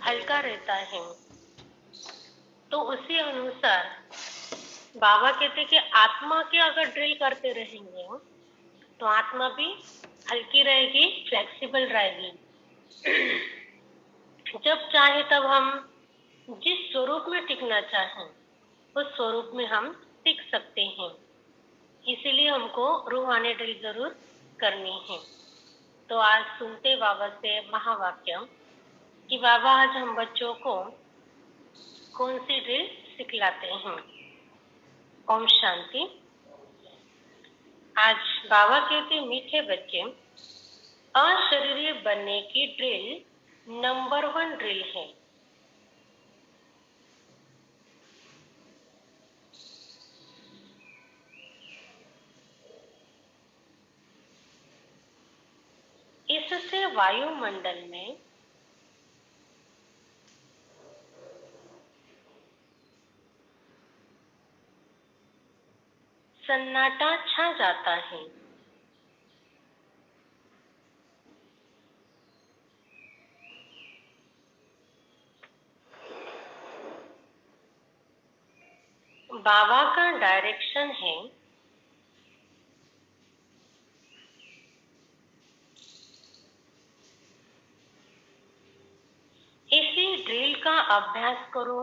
हल्का रहता है। तो उसी अनुसार बाबा कहते कि आत्मा के अगर ड्रिल करते रहेंगे तो आत्मा भी हल्की रहेगी, फ्लेक्सिबल रहेगी। जब चाहे तब हम जिस स्वरूप में टिकना चाहें उस स्वरूप में हम टिक सकते हैं। इसीलिए हमको रूहानी ड्रिल जरूर करनी है। तो आज सुनते बाबा से महावाक्य कि बाबा आज हम बच्चों को कौन सी ड्रिल सिखलाते हैं। ओम शांति। आज बाबा कहते मीठे बच्चे, अशरीरी बनने की ड्रिल नंबर 1 ड्रिल है। इससे वायुमंडल में सन्नाटा छा जाता है। बाबा का डायरेक्शन है इसी ड्रिल का अभ्यास करो।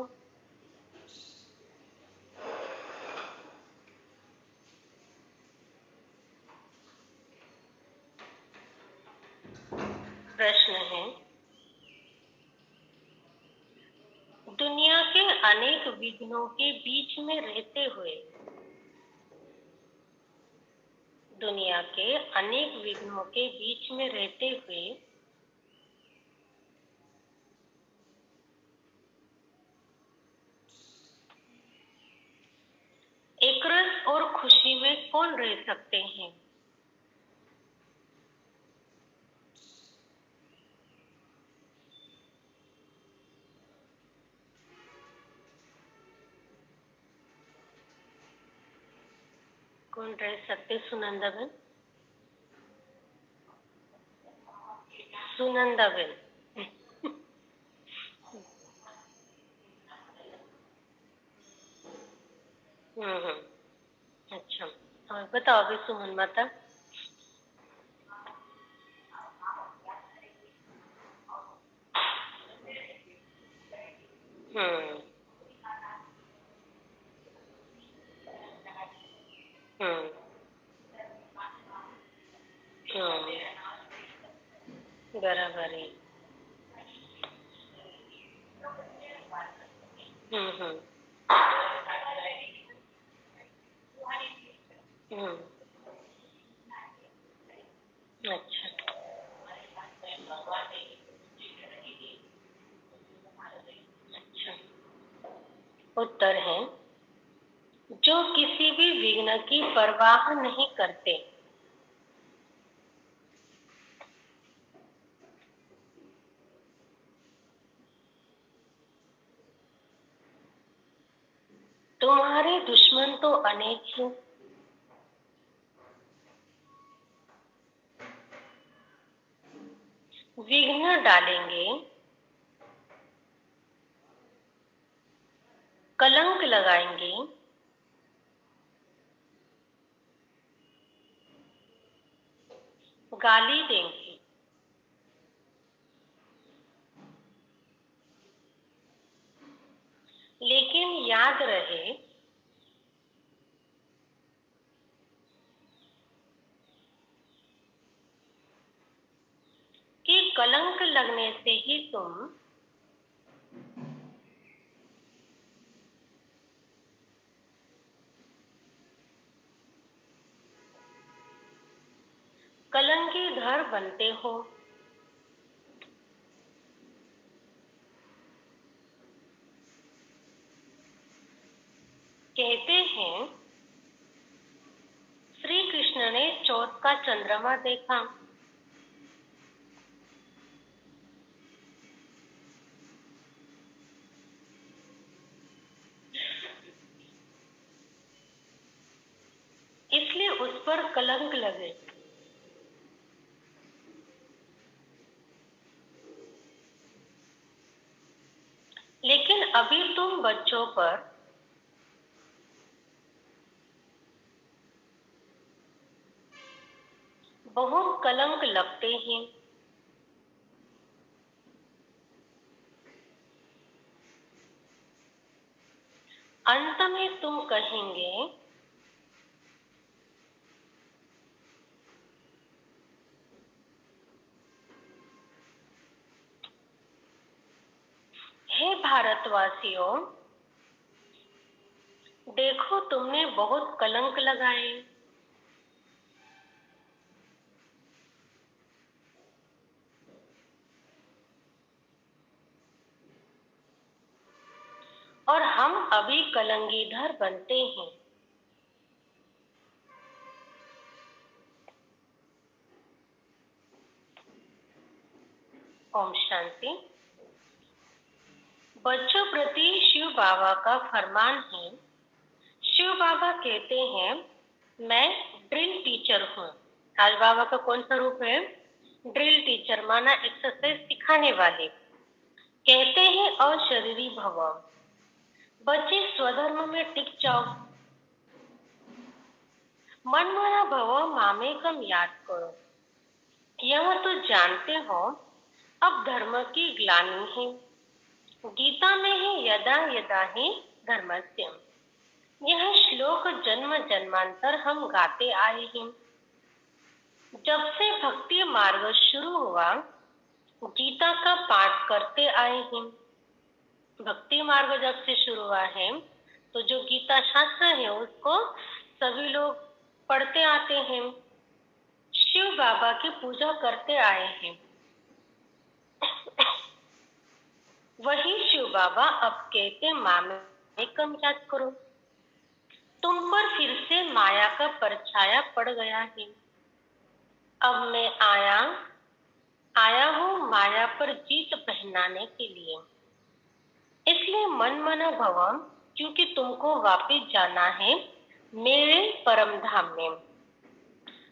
प्रश्न है, दुनिया के अनेक विघ्नों के बीच में रहते हुए, दुनिया के अनेक विघ्नों के बीच में रहते हुए एक रस और खुशी में कौन रह सकते हैं? कौन रह सकते? Sunanda Ben, Sunanda Ben. अच्छा, और बताओ अभी सुमन माता। हम्म हम्म बराबर है। हम्म हम्म अच्छा, अच्छा। उत्तर है, जो किसी भी विघ्न की परवाह नहीं करते। तुम्हारे दुश्मन तो अनेक हैं, विघ्न डालेंगे, कलंक लगाएंगे, गाली देंगे। लेकिन याद रहे, कि कलंक लगने से ही तुम कलंकी घर बनते हो। कहते हैं श्री कृष्ण ने चौथ का चंद्रमा देखा। इसलिए उस पर कलंक लगे। अभी तुम बच्चों पर बहुत कलंक लगते हैं। अंत में तुम कहेंगे, हे भारतवासियों, देखो तुमने बहुत कलंक लगाए। और हम अभी कलंगीधर बनते हैं। ओम शांति। बच्चों प्रति शिव बाबा का फरमान है। शिव बाबा कहते हैं, मैं ड्रिल टीचर हूँ। आज बाबा का कौन सा रूप है? ड्रिल टीचर, माना एक्सरसाइज सिखाने वाले। कहते हैं अशरीरी भव, बच्चे स्वधर्म में टिक जाओ। मनमना भव मामेकम याद करो। यह तो जानते हो अब धर्म की ग्लानि है। गीता में है यदा यदा ही धर्मस्य। यह श्लोक जन्म जन्मांतर हम गाते आए हैं। जब से भक्ति मार्ग शुरू हुआ, गीता का पाठ करते आए हैं। भक्ति मार्ग जब से शुरू हुआ है तो जो गीता शास्त्र है उसको सभी लोग पढ़ते आते हैं, शिव बाबा की पूजा करते आए हैं। वही शिव बाबा अब कहते मामे कम याद करो। तुम पर फिर से माया का परछाया पड़ गया है। अब मैं आया हूँ माया पर जीत पहनाने के लिए। इसलिए मन मना भव, क्योंकि तुमको वापिस जाना है मेरे परम धाम में।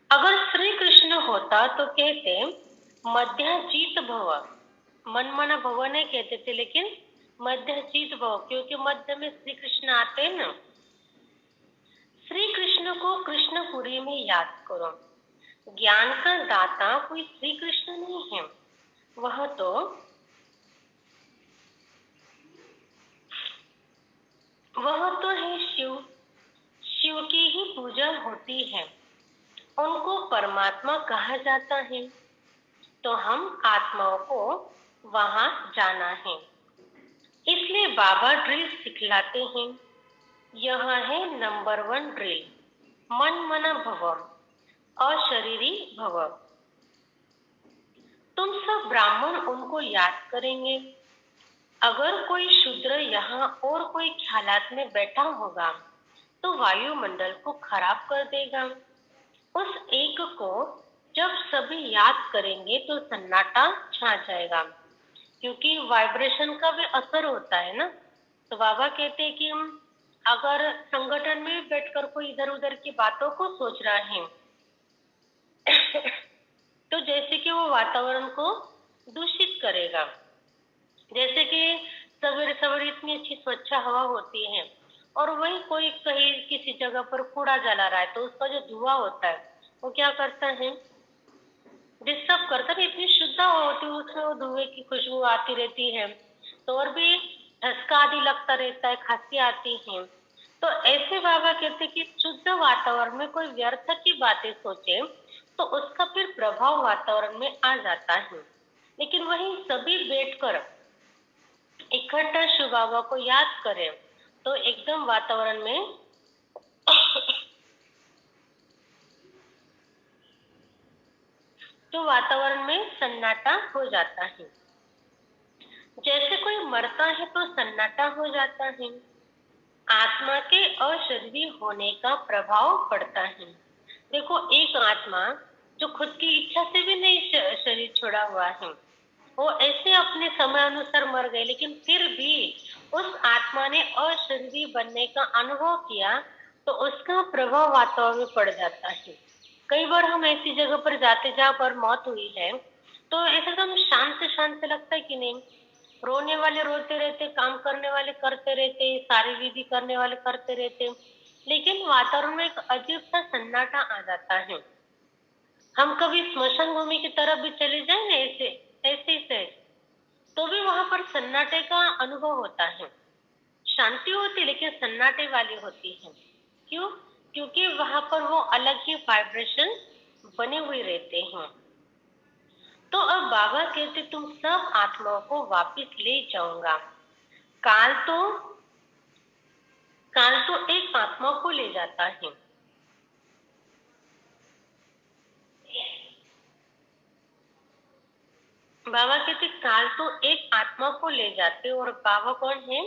अगर श्री कृष्ण होता तो कहते मध्याजीत भव। मन मना भव नहीं कहते थे, लेकिन मध्याजीत भव, क्योंकि मध्य में श्री कृष्ण आते हैं ना। श्री कृष्ण को कृष्णपुरी में याद करो। ज्ञान का दाता कोई श्री कृष्ण नहीं है, वह तो है शिव। शिव की ही पूजा होती है, उनको परमात्मा कहा जाता है। तो हम आत्माओं को वहां जाना है, इसलिए बाबा ड्रिल सिखलाते हैं। यह है नंबर 1 ड्रिल, मन मना भव, अशरीरी भव। तुम सब ब्राह्मण उनको याद करेंगे। अगर कोई शूद्र यहाँ और कोई ख्यालात में बैठा होगा तो वायुमंडल को खराब कर देगा। उस एक को जब सभी याद करेंगे तो सन्नाटा छा जाएगा, क्योंकि वाइब्रेशन का भी असर होता है ना। तो बाबा कहते हैं कि हम अगर संगठन में बैठकर कोई इधर उधर की बातों को सोच रहा है तो जैसे कि वो वातावरण को दूषित करेगा। जैसे कि सवेरे सवेरे इतनी अच्छी स्वच्छ हवा होती है और वही कोई कहीं किसी जगह पर कूड़ा जला रहा है तो उसका जो धुआं होता है वो क्या करता है, डिस्टर्ब करता है। इतनी शुद्ध हवा होती है, उसमें वो धुएं की खुशबू आती रहती है, तो और भी धसका आदि लगता रहता है, खांसी आती है। तो ऐसे बाबा कहते कि शुद्ध वातावरण में कोई व्यर्थ की बातें सोचे तो उसका फिर प्रभाव वातावरण में आ जाता है। लेकिन वही सभी बैठकर इकट्ठा शिव बाबा को याद करें तो एकदम वातावरण में सन्नाटा हो जाता है। जैसे कोई मरता है तो सन्नाटा हो जाता है। आत्मा के अशरीरी होने का प्रभाव पड़ता है। देखो, एक आत्मा जो खुद की इच्छा से भी नहीं शरीर छोड़ा हुआ है, वो ऐसे अपने समय अनुसार मर गए, लेकिन फिर भी उस आत्मा ने अशरीरी बनने का अनुभव किया तो उसका प्रभाव वातावरण में पड़ जाता है। कई बार हम ऐसी जगह पर जाते जहाँ पर मौत हुई है तो एकदम शांत शांत लगता है कि नहीं, रोने वाले रोते रहते, काम करने वाले करते रहते, सारी विधि करने वाले करते रहते, लेकिन वातावरण में एक अजीब सा सन्नाटा आ जाता है। हम कभी स्मशान भूमि की तरफ भी चले जाए ना, ऐसे ऐसे से, तो भी वहां पर सन्नाटे का अनुभव होता है। शांति होती लेकिन सन्नाटे वाली होती है। क्यों? क्योंकि वहां पर वो अलग ही वाइब्रेशन बने हुए रहते हैं। तो अब बाबा कहते तुम सब आत्माओं को वापस ले जाऊंगा। काल तो काल तो एक आत्मा को ले जाता है। बाबा कहते काल तो एक आत्मा को ले जाते, और बाबा कौन है?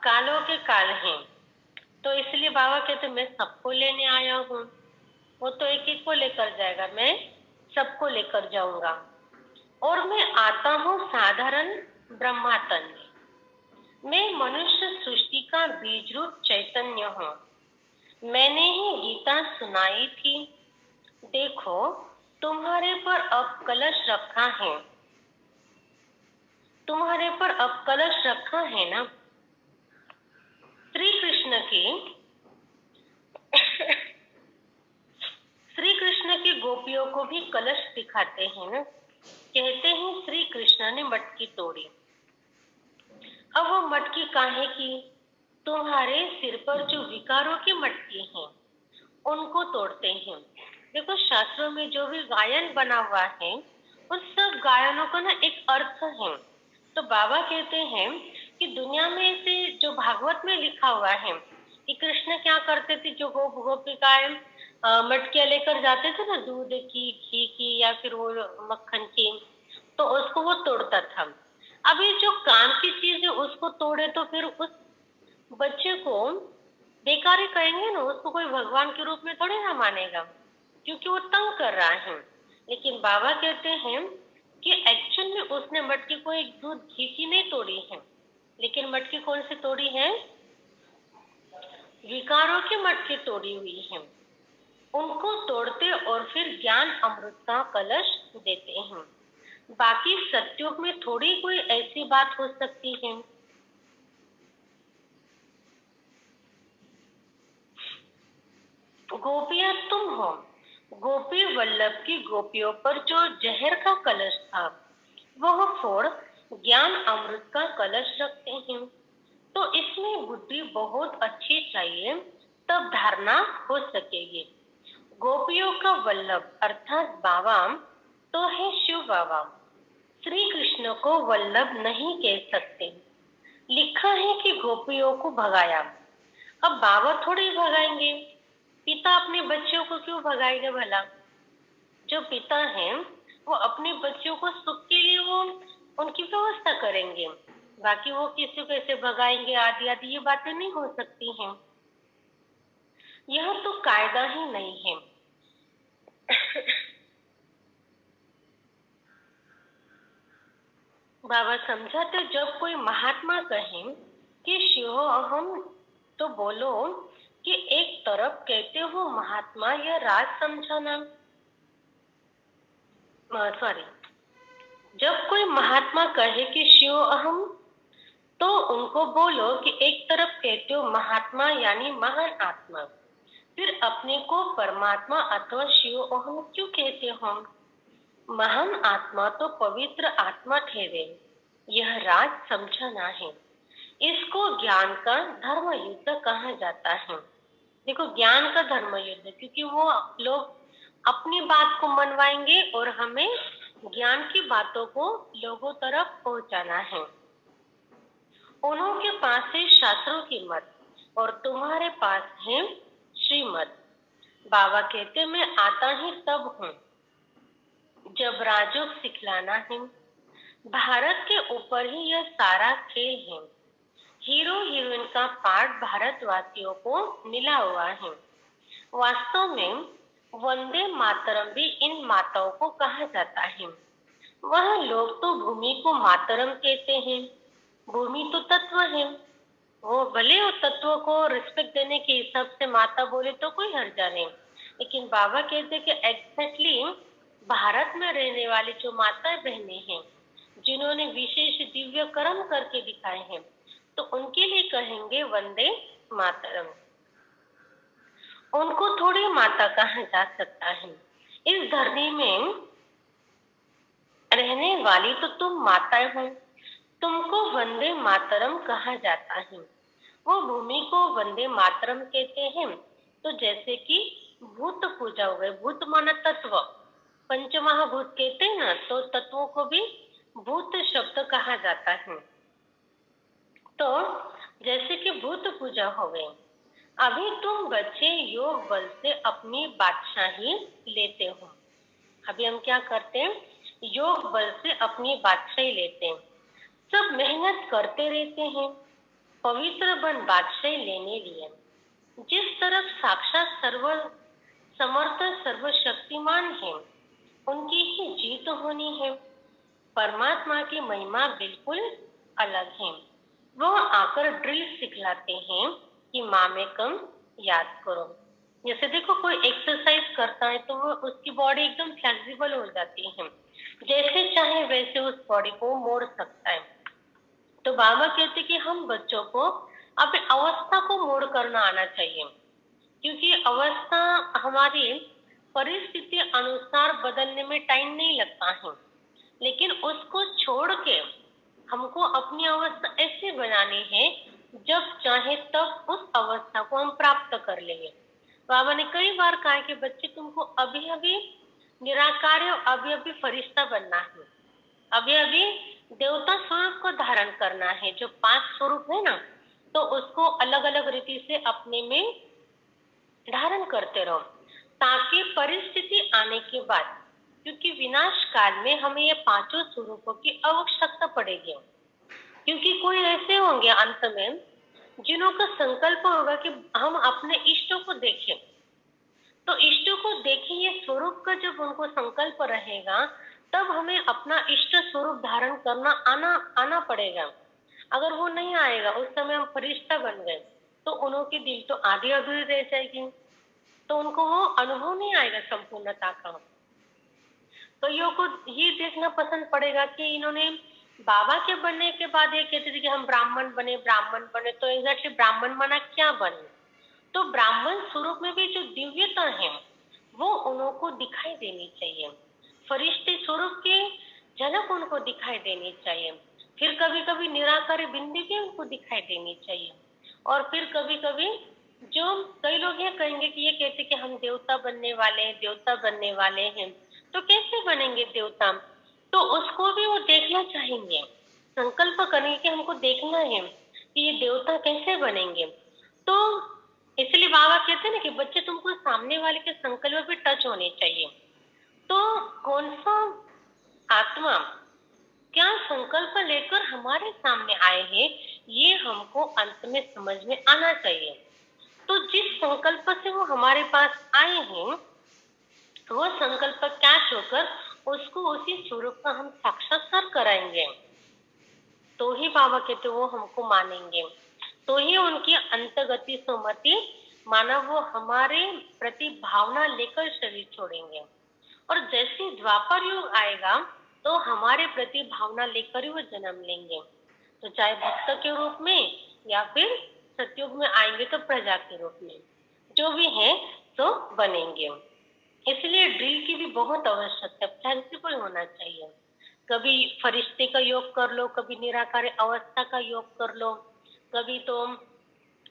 कालों के काल हैं। तो इसलिए बाबा कहते मैं सबको लेने आया हूँ। वो तो एक एक को लेकर जाएगा, मैं सबको लेकर जाऊंगा। और मैं आता हूँ साधारण ब्रह्मातन में। मैं मनुष्य सृष्टि का बीज रूप चैतन्य हूँ। मैंने ही गीता सुनाई थी। देखो तुम्हारे पर अब कलश रखा है। तुम्हारे पर अब कलश रखा है ना। श्री कृष्ण की श्री कृष्ण की गोपियों को भी कलश दिखाते हैं ना। कहते हैं श्री कृष्ण ने मटकी तोड़ी। अब वो मटकी काहे की? तुम्हारे सिर पर जो विकारों की मटकी है उनको तोड़ते हैं। देखो शास्त्रों में जो भी गायन बना हुआ है उन सब गायनों का ना एक अर्थ है। तो बाबा कहते हैं कि दुनिया में से जो भागवत में लिखा हुआ है कि कृष्ण क्या करते थे, जो गोपिकाएं मटकियां लेकर जाते थे ना, दूध की, घी की या फिर वो मक्खन की, तो उसको वो तोड़ता था। अब ये जो काम की चीज है उसको तोड़े तो फिर उस बच्चे को बेकार ही कहेंगे ना, उसको कोई भगवान के रूप में थोड़ी ना मानेगा, क्योंकि वो तंग कर रहा है। लेकिन बाबा कहते हैं कि एक्चुअल में उसने मटकी को एक दूध घी की नहीं तोड़ी है, लेकिन मटकी कौन सी तोड़ी है? विकारों की मटकी तोड़ी हुई है। उनको तोड़ते और फिर ज्ञान अमृत का कलश देते हैं। बाकी सत्युग में थोड़ी कोई ऐसी बात हो सकती है। गोपियां तुम हो। गोपी वल्लभ की गोपियों पर जो जहर का कलश था वह फोड़ ज्ञान अमृत का कलश रखते हैं। तो इसमें बुद्धि बहुत अच्छी चाहिए, तब धारणा हो सकेगी। गोपियों का वल्लभ अर्थात बाबा तो है शिव बाबा। श्री कृष्ण को वल्लभ नहीं कह सकते। लिखा है कि गोपियों को भगाया। अब बाबा थोड़ी भगाएंगे। पिता अपने बच्चों को क्यों भगाएगा भला? जो पिता हैं वो अपने बच्चों को सुख के लिए वो उनकी व्यवस्था करेंगे। बाकी वो किसी को कैसे भगाएंगे आदि आदि ये बातें नहीं हो सकती हैं। यह तो कायदा ही नहीं है। बाबा समझाते जब कोई महात्मा कहे कि शिव अहम, तो बोलो कि एक तरफ कहते हो महात्मा यह राज समझाना। सॉरी, जब कोई महात्मा कहे कि शिव अहम, तो उनको बोलो कि एक तरफ कहते हो महात्मा यानी महान आत्मा, फिर अपने को परमात्मा अथवा शिव अहम क्यों कहते हो? महान आत्मा तो पवित्र आत्मा ठहरे। यह राज समझाना है। इसको ज्ञान का धर्म युद्ध कहा जाता है। देखो ज्ञान का धर्म युद्ध, क्योंकि वो लोग अपनी बात को मनवाएंगे और हमें ज्ञान की बातों को लोगों तरफ पहुंचाना है। उन्होंने पास है शास्त्रों की मत और तुम्हारे पास है श्रीमत। बाबा कहते मैं आता ही तब हूँ जब राजयोग सिखलाना है। भारत के ऊपर ही यह सारा खेल है। हीरो हीरोइन का पार्ट भारतवासियों को मिला हुआ है। वास्तव में वंदे मातरम भी इन माताओं को कहा जाता है। वह लोग तो भूमि को मातरम कहते हैं। भूमि तो तत्व है। वो भले वो तत्व को रिस्पेक्ट देने के हिसाब से माता बोले तो कोई हर्जा नहीं, लेकिन बाबा कहते कि एग्जैक्टली भारत में रहने वाली जो माता बहनें हैं जिन्होंने विशेष दिव्य कर्म करके दिखाए हैं, तो उनके लिए कहेंगे वंदे मातरम। उनको थोड़ी माता कहा जा सकता है। इस धरती में रहने वाली तो तुम माताएं हो, तुमको वंदे मातरम कहा जाता है। वो भूमि को वंदे मातरम कहते हैं। तो जैसे कि भूत पूजा हो गए, भूत माना तत्व, पंचमहाभूत कहते हैं ना, तो तत्वों को भी भूत शब्द कहा जाता है। तो जैसे कि भूत पूजा हो गई, अभी तुम बच्चे योग बल से अपनी बादशाही लेते हो। अभी हम क्या करते हैं, योग बल से अपनी बादशाही लेते हैं। सब मेहनत करते रहते हैं पवित्र बन बादशाही लेने लिए। जिस तरफ साक्षात सर्व समर्थ सर्वशक्तिमान है, उनकी ही जीत होनी है। परमात्मा की महिमा बिल्कुल अलग है। वह आकर ड्रिल सिखलाते हैं कि माँ में कम याद करो। जैसे देखो कोई एक्सरसाइज करता है तो वो उसकी बॉडी एकदम फ्लेक्सिबल हो जाती है, जैसे चाहे वैसे उस बॉडी को मोड़ सकता है। तो बाबा कहते कि हम बच्चों को अपनी अवस्था को मोड़ करना आना चाहिए, क्योंकि अवस्था हमारी परिस्थिति अनुसार बदलने में टाइम नहीं लगता है, लेकिन उसको छोड़ के हमको अपनी अवस्था ऐसे बनानी है जब चाहे तब उस अवस्था को हम प्राप्त कर लेंगे। बाबा ने कई बार कहा कि बच्चे तुमको अभी अभी निराकार और अभी अभी फरिश्ता बनना है, अभी अभी देवता स्वरूप को धारण करना है। जो 5 स्वरूप है ना, तो उसको अलग अलग रीति से अपने में धारण करते रहो, ताकि परिस्थिति आने के बाद, क्योंकि विनाश काल में हमें ये 5 स्वरूपों की आवश्यकता पड़ेगी। क्योंकि कोई ऐसे होंगे अंत में जिन्हों का संकल्प होगा कि हम अपने इष्टों को देखें, तो इष्टों को देखें, ये स्वरूप का जब उनको संकल्प रहेगा तब हमें अपना इष्ट स्वरूप धारण करना आना पड़ेगा। अगर वो नहीं आएगा, उस समय हम फरिश्ता बन गए, तो उनकी दिल तो आधी अधूरी रह जाएगी, तो उनको वो अनुभव नहीं आएगा संपूर्णता का। तो को ये देखना पसंद पड़ेगा कि इन्होंने बाबा के बनने के बाद ये कहते थे कि हम ब्राह्मण बने, तो एग्जैक्टली ब्राह्मण माना क्या बने। तो ब्राह्मण स्वरूप में भी जो दिव्यता है वो उनको दिखाई देनी चाहिए। फरिश्ते स्वरूप की झलक उनको दिखाई देनी चाहिए। फिर कभी कभी निराकारी बिंदी भी उनको दिखाई देनी चाहिए। और फिर कभी कभी जो कई लोग ये कहेंगे कि ये कहते कि हम देवता बनने वाले हैं, तो कैसे बनेंगे देवता, तो उसको भी वो देखना चाहेंगे, संकल्प करेंगे कि हमको देखना है कि ये देवता कैसे बनेंगे। तो इसलिए बाबा कहते हैं ना कि बच्चे तुमको सामने वाले के संकल्प पे टच होने चाहिए। तो कौन सा आत्मा क्या संकल्प लेकर हमारे सामने आए हैं, ये हमको अंत में समझ में आना चाहिए। तो जिस संकल्प से वो हमारे पास आए हैं, वो संकल्प कैच होकर उसको उसी स्वरूप का हम साक्षात्कार कराएंगे, तो ही बाबा कहते वो हमको मानेंगे, तो ही उनकी अंतगति सुमति माना वो हमारे प्रति भावना लेकर शरीर छोड़ेंगे। और जैसे द्वापर युग आएगा तो हमारे प्रति भावना लेकर ही वो जन्म लेंगे, तो चाहे भक्त के रूप में या फिर सतयुग में आएंगे तो प्रजा के रूप में, जो भी है तो बनेंगे। इसलिए ड्रिल की भी बहुत आवश्यकता, फ्लेक्सिबल होना चाहिए। कभी फरिश्ते का योग कर लो, कभी निराकार अवस्था का योग कर लो, कभी तो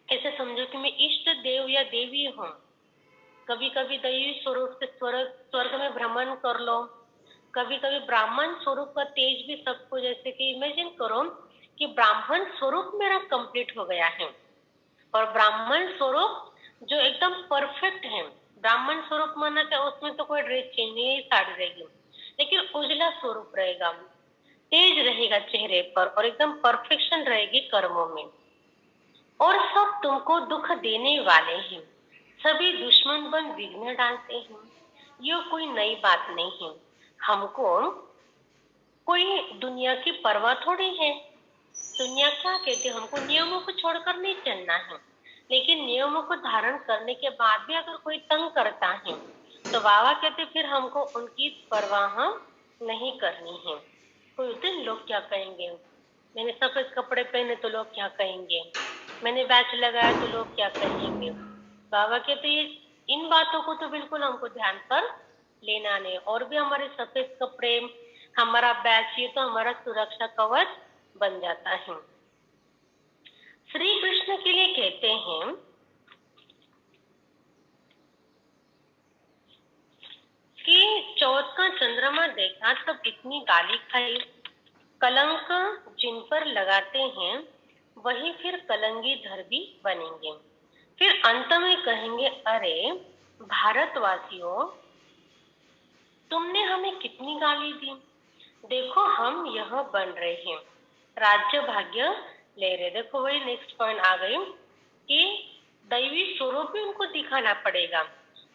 ऐसे समझो कि मैं इष्ट देव या देवी हूँ, कभी कभी दैवी स्वरूप से स्वर्ग में भ्रमण कर लो, कभी कभी ब्राह्मण स्वरूप का तेज भी सबको, जैसे कि इमेजिन करो कि ब्राह्मण स्वरूप मेरा कंप्लीट हो गया है, और ब्राह्मण स्वरूप जो एकदम परफेक्ट है, ब्राह्मण स्वरूप माना क्या, उसमें तो कोई ड्रेस चेंज नहीं, साड़ी रहेगी, लेकिन उजला स्वरूप रहेगा, तेज रहेगा चेहरे पर, और एकदम परफेक्शन रहेगी कर्मों में। और सब तुमको दुख देने वाले हैं, सभी दुश्मन बन विघ्न डालते हैं। ये कोई नई बात नहीं है, हमको कोई दुनिया की परवाह थोड़ी है। दुनिया क्या कहती है, हमको नियमों को छोड़कर नहीं चलना है, लेकिन नियमों को धारण करने के बाद भी अगर कोई तंग करता है तो बाबा कहते फिर हमको उनकी परवाह नहीं करनी है। कोई होते हैं लोग क्या कहेंगे, मैंने सफेद कपड़े पहने तो लोग क्या कहेंगे, मैंने बैच लगाया तो लोग क्या कहेंगे। बाबा कहते ये इन बातों को तो बिल्कुल हमको ध्यान पर लेना नहीं, और भी हमारे सफेद कपड़े, हमारा बैच, ये तो हमारा सुरक्षा कवच बन जाता है। श्री कृष्ण के लिए कहते हैं कि चौथ का चंद्रमा देखा तब इतनी गाली खाई, कलंक जिन पर लगाते हैं वही फिर कलंगी धर भी बनेंगे। फिर अंत में कहेंगे, अरे भारतवासियों, तुमने हमें कितनी गाली दी, देखो हम यह बन रहे हैं, राज्य भाग्य ले रहे। देखो वही नेक्स्ट पॉइंट आ गई कि दैवी स्वरूप भी उनको दिखाना पड़ेगा,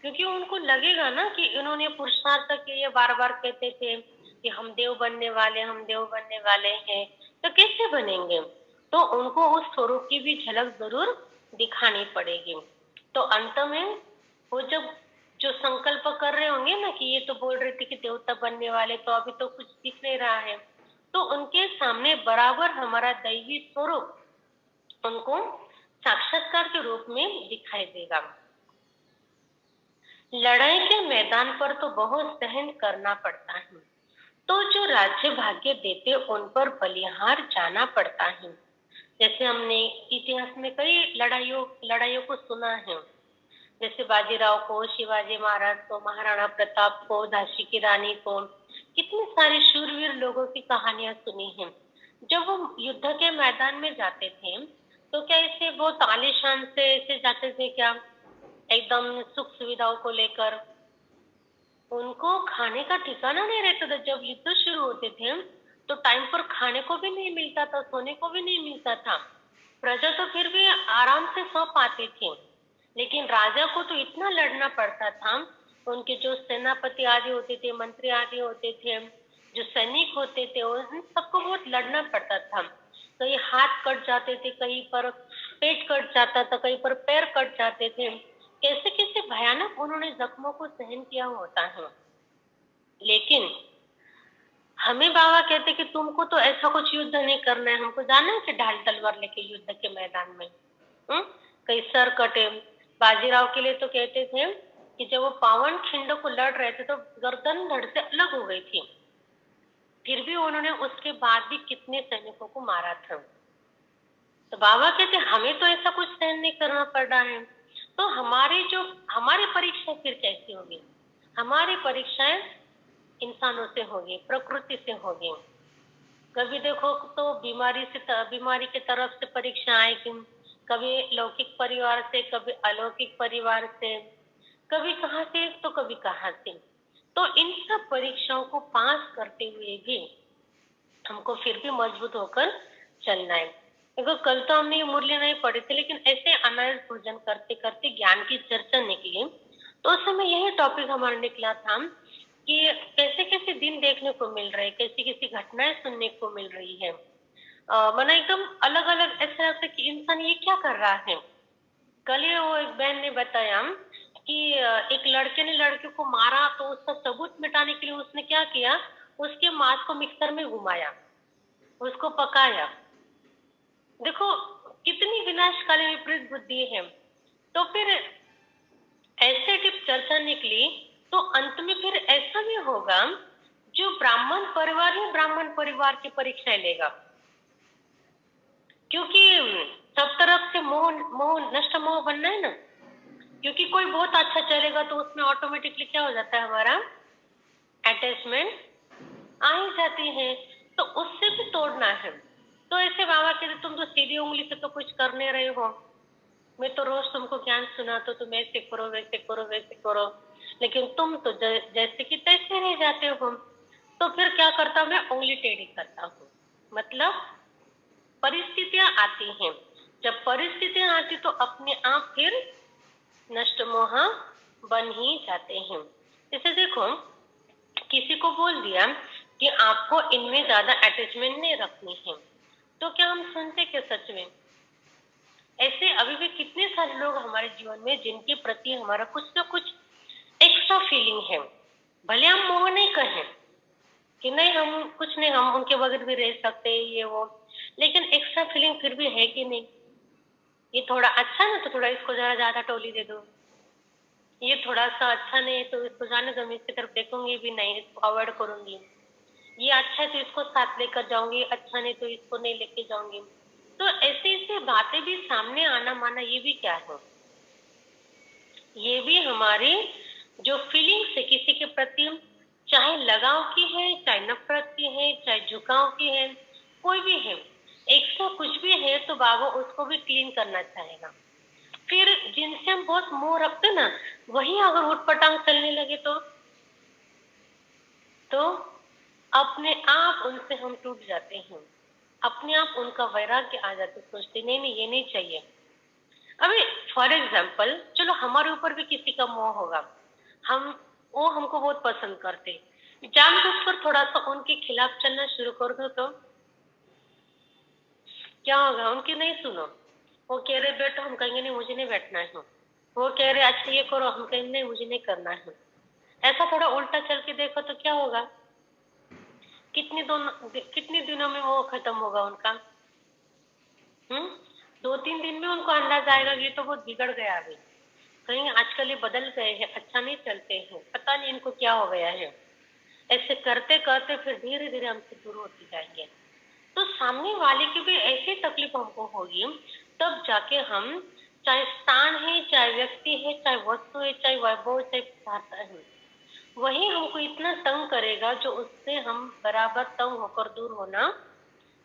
क्योंकि उनको लगेगा ना कि इन्होंने पुरुषार्थ के ये बार बार कहते थे कि हम देव बनने वाले, हम देव बनने वाले हैं, तो कैसे बनेंगे। तो उनको उस स्वरूप की भी झलक जरूर दिखानी पड़ेगी। तो अंत में वो जब जो संकल्प कर रहे होंगे ना कि ये तो बोल रहे थे कि देवता बनने वाले, तो अभी तो कुछ दिख नहीं रहा है, तो उनके सामने बराबर हमारा दैवी स्वरूप उनको साक्षात्कार के रूप में दिखाई देगा। लड़ाई के मैदान पर तो बहुत सहन करना पड़ता है, तो जो राज्य भाग्य देते उन पर बलिहार जाना पड़ता है। जैसे हमने इतिहास में कई लड़ाइयों को सुना है, जैसे बाजीराव को, शिवाजी महाराज को, महाराणा प्रताप को, झांसी की रानी को, कितने सारे शूरवीर लोगों की कहानियां सुनी हैं। जब वो युद्ध के मैदान में जाते थे तो क्या ऐसे बहुत आलीशान से ऐसे जाते थे क्या, एकदम सुख सुविधाओं को लेकर। उनको खाने का ठिकाना नहीं रहता था। जब युद्ध शुरू होते थे तो टाइम पर खाने को भी नहीं मिलता था, सोने को भी नहीं मिलता था। प्रजा तो फिर भी आराम से सो पाती थी, लेकिन राजा को तो इतना लड़ना पड़ता था। उनके जो सेनापति आदि होते थे, मंत्री आदि होते थे, जो सैनिक होते थे, उन सबको बहुत लड़ना पड़ता था। कहीं हाथ कट जाते थे, कहीं पर पेट कट जाता था, कहीं पर पैर कट जाते थे। कैसे कैसे भयानक उन्होंने जख्मों को सहन किया होता है। लेकिन हमें बाबा कहते कि तुमको तो ऐसा कुछ युद्ध नहीं करना है, हमको जाना है कि ढाल तलवार लेके युद्ध के मैदान में। कहीं सर कटे। बाजीराव के लिए तो कहते थे कि जब वो पावन खिंड को लड़ रहे थे तो गर्दन धड़ से अलग हो गई थी, फिर भी उन्होंने उसके बाद भी कितने सैनिकों को मारा था। तो बाबा कहते हमें तो ऐसा कुछ सहन नहीं करना पड़ रहा है, तो हमारी परीक्षा फिर कैसी होगी। हमारी परीक्षाएं इंसानों से होगी, प्रकृति से होगी। कभी देखो तो बीमारी की तरफ से परीक्षा आएगी, कभी लौकिक परिवार से, कभी अलौकिक परिवार से, कभी कहाँ से तो कभी कहाँ से। तो इन सब परीक्षाओं को पास करते हुए भी हमको फिर भी मजबूत होकर चलना है। देखो कल तो हमने ये मूल्य नहीं पढ़े थे, लेकिन ऐसे अनाज भोजन करते करते ज्ञान की चर्चा निकली, तो उस समय यही टॉपिक हमारा निकला था कि कैसे कैसे दिन देखने को मिल रहे, कैसी कैसी घटनाएं सुनने को मिल रही है। माना एकदम अलग अलग ऐसा लगता है कि इंसान ये क्या कर रहा है। कल ही वो एक बहन ने बताया कि एक लड़के ने लड़के को मारा, तो उसका सबूत मिटाने के लिए उसने क्या किया, उसके मांस को मिक्सर में घुमाया, उसको पकाया। देखो कितनी विनाशकारी विपरीत बुद्धि है। तो फिर ऐसे जब चर्चा निकली तो अंत में फिर ऐसा भी होगा, जो ब्राह्मण परिवार है ब्राह्मण परिवार की परीक्षाएं लेगा, क्योंकि सब तरफ से मोह मोह नष्ट मोह बनना है ना। क्योंकि कोई बहुत अच्छा चलेगा तो उसमें ऑटोमेटिकली क्या हो जाता है, हमारा अटैचमेंट आ ही जाती है, तो उससे भी तोड़ना है। तो ऐसे बाबा कहते तुम तो सीधी उंगली से तो कुछ कर नहीं रहे हो, मैं तो रोज तुमको ज्ञान सुना तो तुम ऐसे करो वैसे करो वैसे करो, लेकिन तुम तो जैसे कि तैसे रह जाते हो। तो फिर क्या करता हूँ, मैं उंगली टेढ़ी करता हूँ। मतलब परिस्थितियां आती हैं, जब परिस्थितियां आती तो अपने आप फिर नष्ट मोह बन ही जाते हैं। जैसे देखो किसी को बोल दिया कि आपको इनमें ज्यादा अटैचमेंट नहीं रखनी है, तो क्या हम सुनते क्या सच में। ऐसे अभी भी कितने सारे लोग हमारे जीवन में जिनके प्रति हमारा कुछ ना कुछ एक्स्ट्रा फीलिंग है, भले हम मोह नहीं कहें, कि नहीं हम कुछ नहीं, हम उनके बगैर भी रह सकते हैं ये वो, लेकिन एक्स्ट्रा फीलिंग फिर भी है कि नहीं, ये थोड़ा अच्छा है ना तो थोड़ा इसको जरा ज्यादा टोली दे दो, ये थोड़ा सा अच्छा नहीं है तो इसको जाने दो, मैं इसकी तरफ देखूंगी भी नहीं, इसको अवॉइड करूंगी, ये अच्छा है तो इसको साथ लेकर जाऊंगी, अच्छा नहीं तो इसको नहीं लेके जाऊंगी। तो ऐसी ऐसी बातें भी सामने आना माना ये भी क्या है, ये भी हमारी जो फीलिंग्स है किसी के प्रति, चाहे लगाव की है, चाहे नफरत की है, चाहे झुकाव की है, कोई भी है, एक्स्ट्रा कुछ भी है तो बाबा उसको भी क्लीन करना चाहेगा। फिर जिनसे हम बहुत मोह रखते ना, वही अगर उठपटांग चलने लगे तो अपने आप उनसे हम टूट जाते हैं, अपने आप उनका वैराग्य आ जाते, सोचते नहीं नहीं ये नहीं चाहिए। अभी फॉर एग्जाम्पल चलो हमारे ऊपर भी किसी का मोह होगा, हम वो हमको बहुत पसंद करते, जानबूझकर थोड़ा सा उनके खिलाफ चलना शुरू कर दो तो क्या होगा, उनकी नहीं सुनो, वो कह रहे बैठो, हम कहेंगे नहीं मुझे नहीं बैठना है, वो कह रहे अच्छा ये करो, हम कहेंगे नहीं मुझे नहीं करना है। ऐसा थोड़ा उल्टा चल के देखो तो क्या होगा, कितने दिनों में वो खत्म होगा उनका। हम्म 2-3 दिन में उनको अंदाज आएगा कि ये तो बहुत बिगड़ गया अभी, कहीं आजकल ये बदल गए हैं, अच्छा नहीं चलते हैं, पता नहीं इनको क्या हो गया है। ऐसे करते करते फिर धीरे धीरे हमसे दूर होते जाएंगे, तो सामने वाले की भी ऐसी तकलीफ हमको होगी, तब जाके हम, चाहे स्थान है, चाहे व्यक्ति है, चाहे वस्तु है, चाहे वैभव, चाहे पदार्थ है, वही हमको इतना तंग करेगा जो उससे हम बराबर तंग होकर दूर होना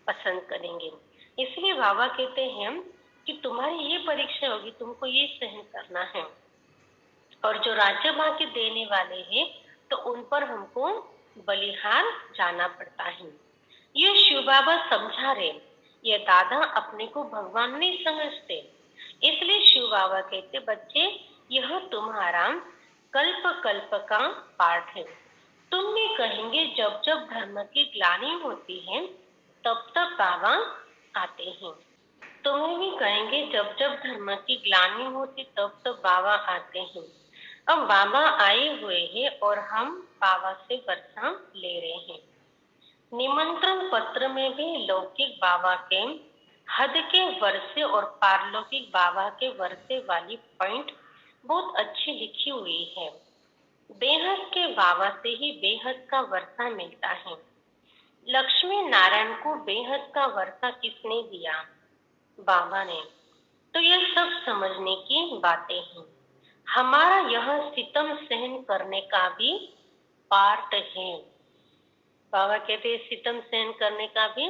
पसंद करेंगे। इसलिए बाबा कहते हैं कि तुम्हारी ये परीक्षा होगी, तुमको ये सहन करना है, और जो राज्य भाग्य देने वाले हैं तो उन पर हमको बलिहार जाना पड़ता है। ये शिव बाबा समझा रहे, ये दादा अपने को भगवान नहीं समझते, इसलिए शिव बाबा कहते बच्चे यह तुम्हारा कल्प कल्प का पाठ है। तुम भी कहेंगे जब जब धर्म की ग्लानि होती है तब तब बाबा आते हैं, तुम्हें भी कहेंगे जब जब धर्म की ग्लानि होती तब तब बाबा आते हैं। अब बाबा आए हुए हैं और हम बाबा से वर्षा ले रहे हैं। निमंत्रण पत्र में भी लौकिक बाबा के हद के वर्षे और पारलौकिक बाबा के वर्षे वाली पॉइंट बहुत अच्छी लिखी हुई है। बेहद के बाबा से ही बेहद का वर्षा मिलता है। लक्ष्मी नारायण को बेहद का वर्षा किसने दिया? बाबा ने। तो यह सब समझने की बातें हैं। हमारा यह सितम सहन करने का भी पार्ट है। बाबा कहते हैं सितम सहन करने का भी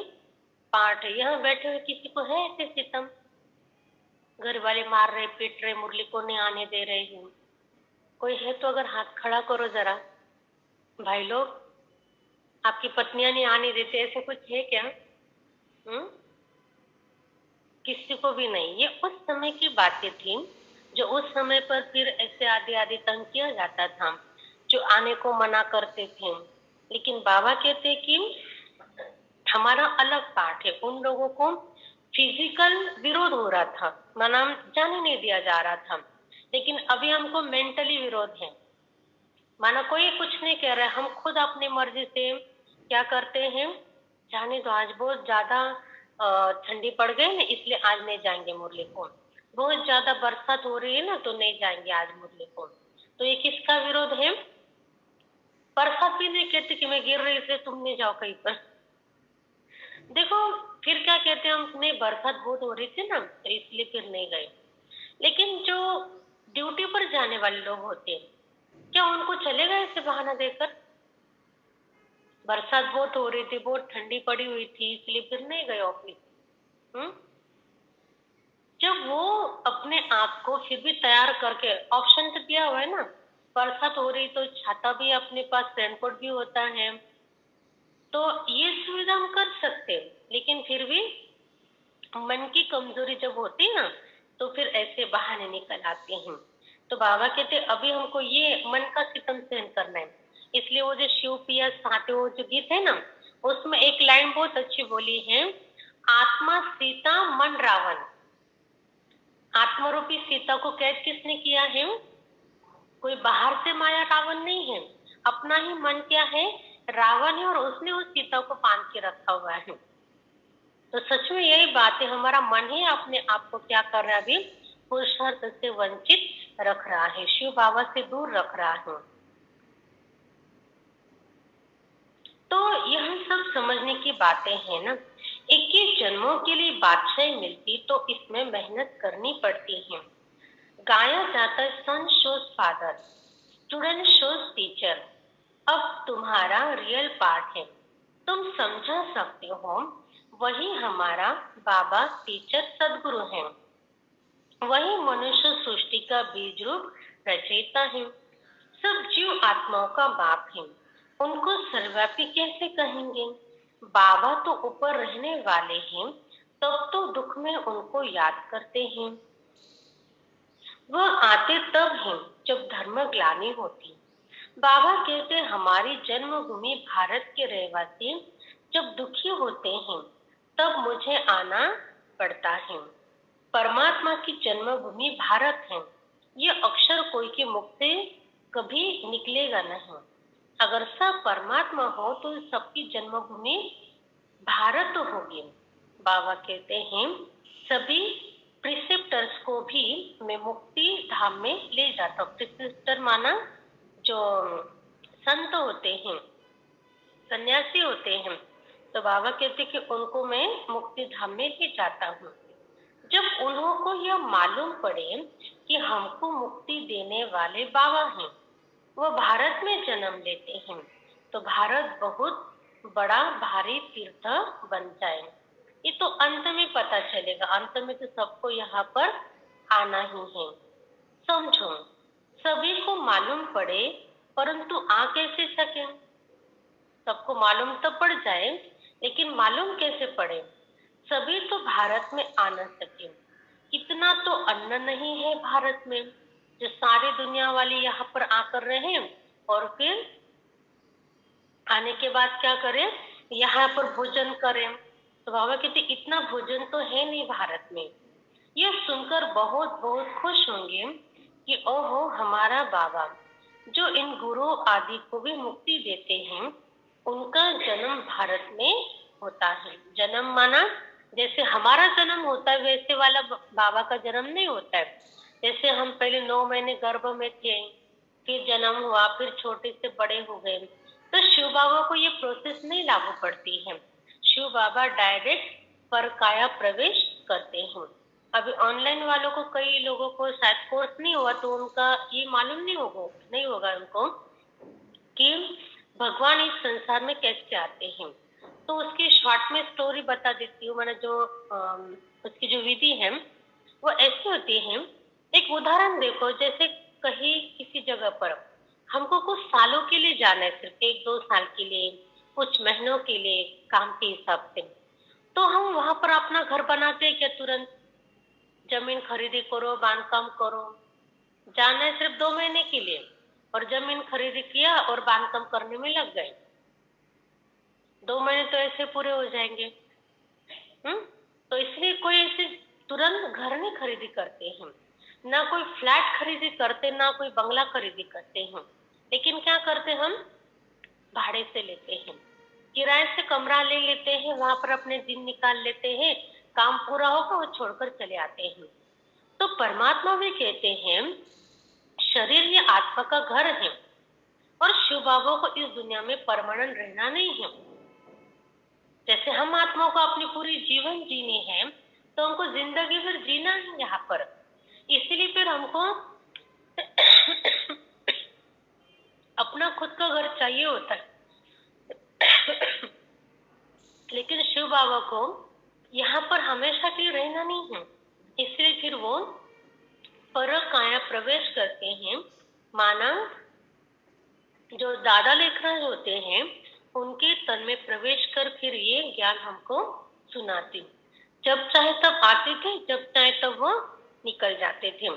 पार्ट है। यहाँ बैठे हुए किसी को है ऐसे सितम, घर वाले मार रहे, पीट रहे, मुरली को नहीं आने दे रहे हैं, कोई है तो अगर हाथ खड़ा करो जरा। भाई लोग, आपकी पत्नियां नहीं आने देते, ऐसे कुछ है क्या? किसी को भी नहीं। ये उस समय की बातें थी जो उस समय पर फिर ऐसे आधे आधे तंग किया जाता था, जो आने को मना करते थे। लेकिन बाबा कहते कि हमारा अलग पार्ट है। उन लोगों को फिजिकल विरोध हो रहा था, माना जाने नहीं दिया जा रहा था, लेकिन अभी हमको मेंटली विरोध है। माना कोई कुछ नहीं कह रहा है, हम खुद अपनी मर्जी से क्या करते हैं, जाने दो आज बहुत ज्यादा ठंडी पड़ गई ना इसलिए आज नहीं जाएंगे मुरली को, बहुत ज्यादा बरसात हो रही है ना तो नहीं जाएंगे आज मुरली को। तो ये किसका विरोध है? बरसात भी नहीं कहते कि मैं गिर रही इसलिए तुम नहीं जाओ कहीं पर। देखो फिर क्या कहते हैं हम, नहीं बरसात बहुत हो रही थी ना तो इसलिए फिर नहीं गए। लेकिन जो ड्यूटी पर जाने वाले लोग होते हैं, क्या उनको चलेगा ऐसे बहाना देकर? बरसात बहुत हो रही थी, बहुत ठंडी पड़ी हुई थी इसलिए फिर नहीं गए ऑफिस। जब वो अपने आप को फिर भी तैयार करके, ऑप्शन तो दिया हुआ है ना, बरसात हो रही तो छाता भी अपने पास, रेनकोट भी होता है, तो ये सुविधा हम कर सकते हैं। लेकिन फिर भी मन की कमजोरी जब होती है ना तो फिर ऐसे बहाने निकल आते हैं। तो बाबा कहते अभी हमको ये मन का सितम सहन करना है। इसलिए वो जो शिव पिया साथे वो जो गीत है ना, उसमें एक लाइन बहुत अच्छी बोली है, आत्मा सीता मन रावण। आत्मरूपी सीता को कैद किसने किया है? कोई बाहर से माया रावण नहीं है, अपना ही मन क्या है रावण है और उसने उस सीता को बांध के रखा हुआ है। तो सच में यही बात है, हमारा मन ही अपने आप को क्या कर रहा है, अभी पुरुषार्थ से वंचित रख रहा है, शिव बाबा से दूर रख रहा है। तो यह सब समझने की बातें हैं ना। 21 जन्मों के लिए बादशाही मिलती तो इसमें मेहनत करनी पड़ती है। गाया जाता है son shows father, student shows teacher. अब तुम्हारा रियल पार्ट है, तुम समझा सकते हो। वही हमारा बाबा टीचर सदगुरु है, वही मनुष्य सृष्टि का बीज रूप रचयिता है, सब जीव आत्माओं का बाप है। उनको सर्वव्यापी कैसे कहेंगे? बाबा तो ऊपर रहने वाले हैं, तब तो दुख में उनको याद करते हैं। वह आते तब हैं जब धर्म ग्लानि होती। बाबा कहते हमारी जन्मभूमि भारत के रहवासी जब दुखी होते हैं तब मुझे आना पड़ता है। परमात्मा की जन्मभूमि भारत है, ये अक्षर कोई के मुख से कभी निकलेगा नहीं। अगर सब परमात्मा हो तो सबकी जन्मभूमि भारत तो होगी। बाबा कहते हैं सभी प्रिसेप्टर्स को भी मैं मुक्ति धाम में ले जाता हूँ। प्रिसेप्टर माना जो संत होते हैं, सन्यासी होते हैं, तो बाबा कहते कि उनको मैं मुक्ति धाम में ले जाता हूँ। जब उन्हों को यह मालूम पड़े कि हमको मुक्ति देने वाले बाबा हैं, वो भारत में जन्म लेते हैं, तो भारत बहुत बड़ा भारी तीर्थ बन जाए। ये तो अंत में पता चलेगा, अंत में तो सबको यहाँ पर आना ही है। समझो, सभी को मालूम पड़े परंतु आ कैसे सके? सबको मालूम तो पड़ जाए, लेकिन मालूम कैसे पड़े? सभी तो भारत में आ न सके। इतना तो अन्न नहीं है भारत में जो सारी दुनिया वाले यहाँ पर आकर रहे और फिर आने के बाद क्या करें, यहाँ पर भोजन करें। तो बाबा कहते इतना भोजन तो है नहीं भारत में। यह सुनकर बहुत बहुत खुश होंगे कि ओहो, हमारा बाबा जो इन गुरु आदि को भी मुक्ति देते हैं, उनका जन्म भारत में होता है। जन्म माना जैसे हमारा जन्म होता है वैसे वाला बाबा का जन्म नहीं होता है। जैसे हम पहले 9 महीने गर्भ में थे, फिर जन्म हुआ, फिर छोटे से बड़े हो गए, तो शिव बाबा को ये प्रोसेस नहीं लागू पड़ती है। शिव बाबा डायरेक्ट पर काया प्रवेश करते हैं। अभी ऑनलाइन वालों को, कई लोगों को शायद कोर्स नहीं हुआ तो उनका ये मालूम नहीं होगा उनको कि भगवान इस संसार में कैसे आते हैं। तो उसकी शॉर्ट में स्टोरी बता देती हूँ। मैंने जो उसकी जो विधि है वो ऐसी होती है। एक उदाहरण देखो, जैसे कहीं किसी जगह पर हमको कुछ सालों के लिए जाना है, सिर्फ 1-2 साल के लिए, कुछ महीनों के लिए काम के हिसाब से, तो हम वहां पर अपना घर बनाते हैं क्या? तुरंत जमीन खरीदी करो, बांधकाम करो। जाना है सिर्फ 2 महीने के लिए और जमीन खरीदी किया और बांधकाम करने में लग गए, 2 महीने तो ऐसे पूरे हो जाएंगे। तो इसलिए कोई ऐसे तुरंत घर नहीं खरीदी करते हैं, ना कोई फ्लैट खरीदी करते, ना कोई बंगला खरीदी करते हैं। लेकिन क्या करते हम? भाड़े से लेते हैं, किराए से कमरा ले लेते हैं, वहां पर अपने दिन निकाल लेते हैं, काम पूरा होगा वो छोड़कर चले आते हैं। तो परमात्मा भी कहते हैं शरीर ये आत्मा का घर है और शिव बाबा को इस दुनिया में परमानेंट रहना नहीं है। जैसे हम आत्मा को अपनी पूरी जीवन जीनी है तो हमको जिंदगी भर जीना है यहाँ पर, इसीलिए फिर हमको अपना खुद का घर चाहिए होता है। लेकिन शिव बाबा को यहाँ पर हमेशा के लिए रहना नहीं है, इसलिए फिर वो पर काया प्रवेश करते हैं। माना जो दादा लेखराज होते हैं उनके तन में प्रवेश कर फिर ये ज्ञान हमको सुनाते, जब चाहे तब आते थे, जब चाहे तब वो निकल जाते थे।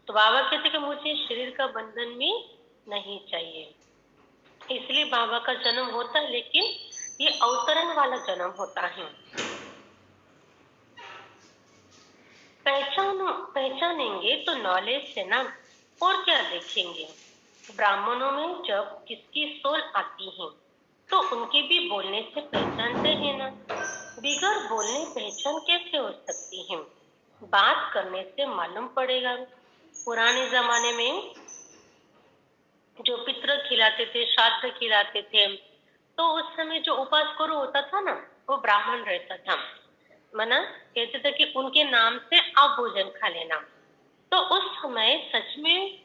तो बाबा कहते कि मुझे शरीर का बंधन भी नहीं चाहिए, इसलिए बाबा का जन्म होता है, लेकिन ये अवतरण वाला जन्म होता है। पहचानेंगे तो नॉलेज से ना, और क्या देखेंगे। ब्राह्मणों में जब किसकी सोल आती है तो उनके भी बोलने से पहचानते हैं ना। बिगर बोलने पहचान कैसे हो सकती है? बात करने से मालूम पड़ेगा। पुराने जमाने में जो पितृ खिलाते थे, श्राद्ध खिलाते थे, तो उस समय जो उपास करो होता था ना, वो ब्राह्मण रहता था। मना कहते थे कि उनके नाम से आप भोजन खा लेना। तो उस समय सच में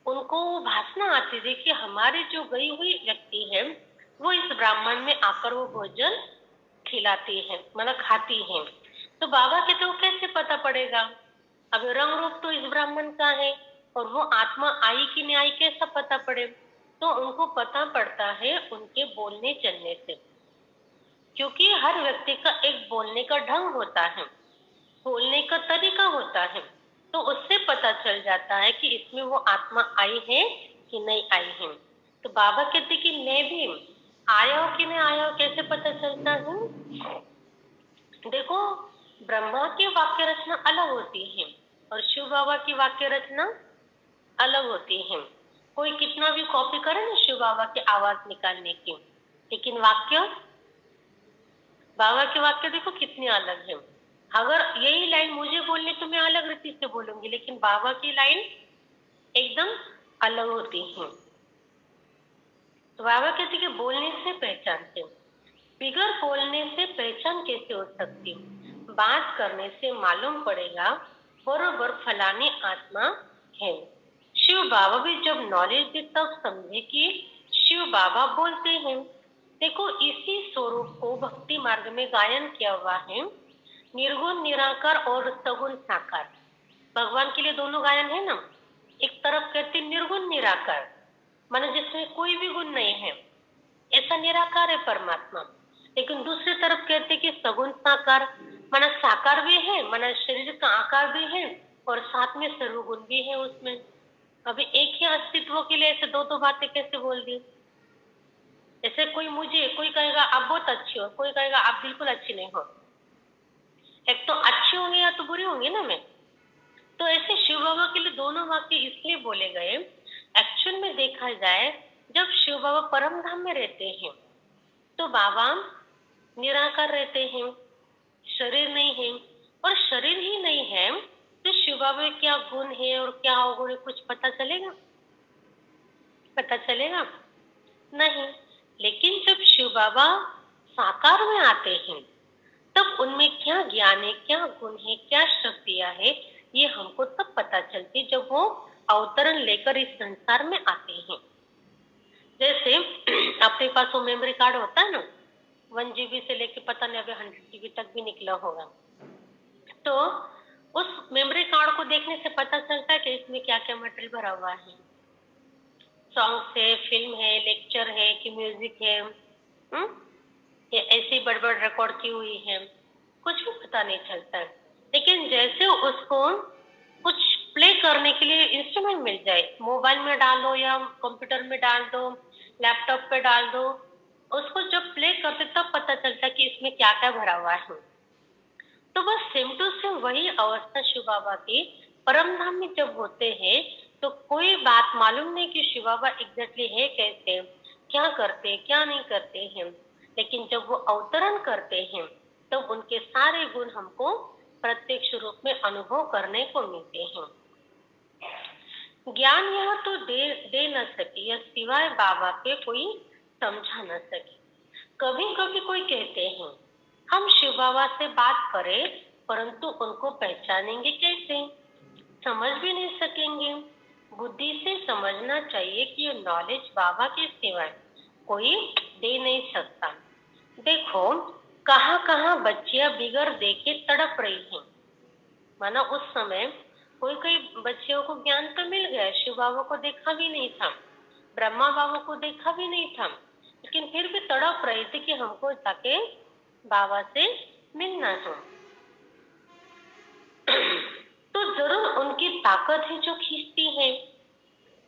उनको भासना आती थी कि हमारी जो गई हुई व्यक्ति है वो इस ब्राह्मण में आकर वो भोजन खिलाती है, मतलब खाती है। तो बाबा के तो कैसे पता पड़ेगा? अब रंग रूप तो इस ब्राह्मण का है और वो आत्मा आई कि नहीं आई कैसा पता पड़े? तो उनको पता पड़ता है उनके बोलने चलने से, क्योंकि हर व्यक्ति का एक बोलने का ढंग होता है, बोलने का तरीका होता है। तो उससे पता चल जाता है कि इसमें वो आत्मा आई है कि नहीं आई है। तो बाबा कहते कि मैं भी आया हूं कि नहीं आया हूं, कैसे पता चलता है? देखो, ब्रह्मा की वाक्य रचना अलग होती है और शिव बाबा की वाक्य रचना अलग होती है। कोई कितना भी कॉपी करे ना शिव बाबा की आवाज निकालने की, लेकिन वाक्य, बाबा के वाक्य देखो कितने अलग है। अगर यही लाइन मुझे बोलनी तो मैं अलग रीति से बोलूंगी, लेकिन बाबा की लाइन एकदम अलग होती है। तो बाबा कहते कि बोलने से पहचानते, बिगर बोलने से पहचान कैसे हो सकती? बात करने से मालूम पड़ेगा बरोबर फलानी आत्मा है। शिव बाबा भी जब नॉलेज दी तब समझे कि शिव बाबा बोलते हैं। देखो, इसी स्वरूप को भक्ति मार्ग में गायन किया हुआ है, निर्गुण निराकार और सगुण साकार। भगवान के लिए दोनों गायन है ना। एक तरफ कहते निर्गुण निराकार, माने जिसमें कोई भी गुण नहीं है, ऐसा निराकार है परमात्मा। लेकिन दूसरी तरफ कहते कि सगुण साकार, माना साकार भी है, माना शरीर का आकार भी है और साथ में सर्वगुण भी है उसमें। अभी एक ही अस्तित्व के लिए ऐसे दो दो बातें कैसे बोल दी? ऐसे कोई कहेगा आप बहुत अच्छी हो, कोई कहेगा आप बिल्कुल अच्छी नहीं हो। एक तो अच्छी होंगी या तो बुरी होंगी ना मैं। तो ऐसे शिव बाबा के लिए दोनों वाक्य इसलिए बोले गए। एक्चुअल में देखा जाए, जब शिव बाबा परम धाम में रहते हैं तो बाबा निराकार रहते हैं, शरीर नहीं है। और शरीर ही नहीं है तो शिव बाबा में क्या गुण है और क्या अवगुण है, कुछ पता चलेगा? पता चलेगा नहीं। लेकिन जब शिव बाबा साकार में आते हैं तब उनमें क्या ज्ञान है, क्या गुण है, क्या शक्तियां है, ये हमको तब पता चलती जब वो अवतरण लेकर इस संसार में आते हैं। जैसे अपने पास वो मेमोरी कार्ड होता है ना, 1 GB से लेके पता नहीं अभी 100 GB तक भी निकला होगा। तो उस मेमोरी कार्ड को देखने से पता चलता है कि इसमें क्या क्या मटेरियल भरा हुआ है। सॉन्ग्स है, फिल्म है, लेक्चर है कि म्यूजिक है, ये ऐसी बड़बड़ रिकॉर्ड की हुई है, कुछ भी पता नहीं चलता है। लेकिन जैसे उसको कुछ प्ले करने के लिए इंस्ट्रूमेंट मिल जाए, मोबाइल में डालो या कंप्यूटर में डाल दो, लैपटॉप पे डाल दो, उसको जब प्ले करते तब पता चलता है कि इसमें क्या क्या भरा हुआ है। तो बस सेम टू सेम वही अवस्था शिव बाबा की परम धाम में जब होते हैं तो कोई बात मालूम नहीं कि शिव बाबा एग्जैक्टली है कैसे, क्या करते क्या नहीं करते हैं। लेकिन जब वो अवतरण करते हैं तब उनके सारे गुण हमको प्रत्यक्ष रूप में अनुभव करने को मिलते हैं। ज्ञान यह तो दे न सके, यह सिवाय बाबा के कोई समझा न सके। कभी कभी कोई कहते हैं हम शिव बाबा से बात करें परंतु उनको पहचानेंगे कैसे, समझ भी नहीं सकेंगे। बुद्धि से समझना चाहिए कि ये नॉलेज बाबा के सिवाय कोई दे नहीं सकता। देखो, कहाँ कहाँ बच्चियां बिगर देखे तड़प रही हैं। माना उस समय कोई कोई बच्चियों को ज्ञान तो मिल गया, शिव बाबा को देखा भी नहीं था, ब्रह्मा बाबा को देखा भी नहीं था, लेकिन फिर भी तड़प रहे थे कि हमको जाके बाबा से मिलना है। तो जरूर उनकी ताकत है जो खींचती है।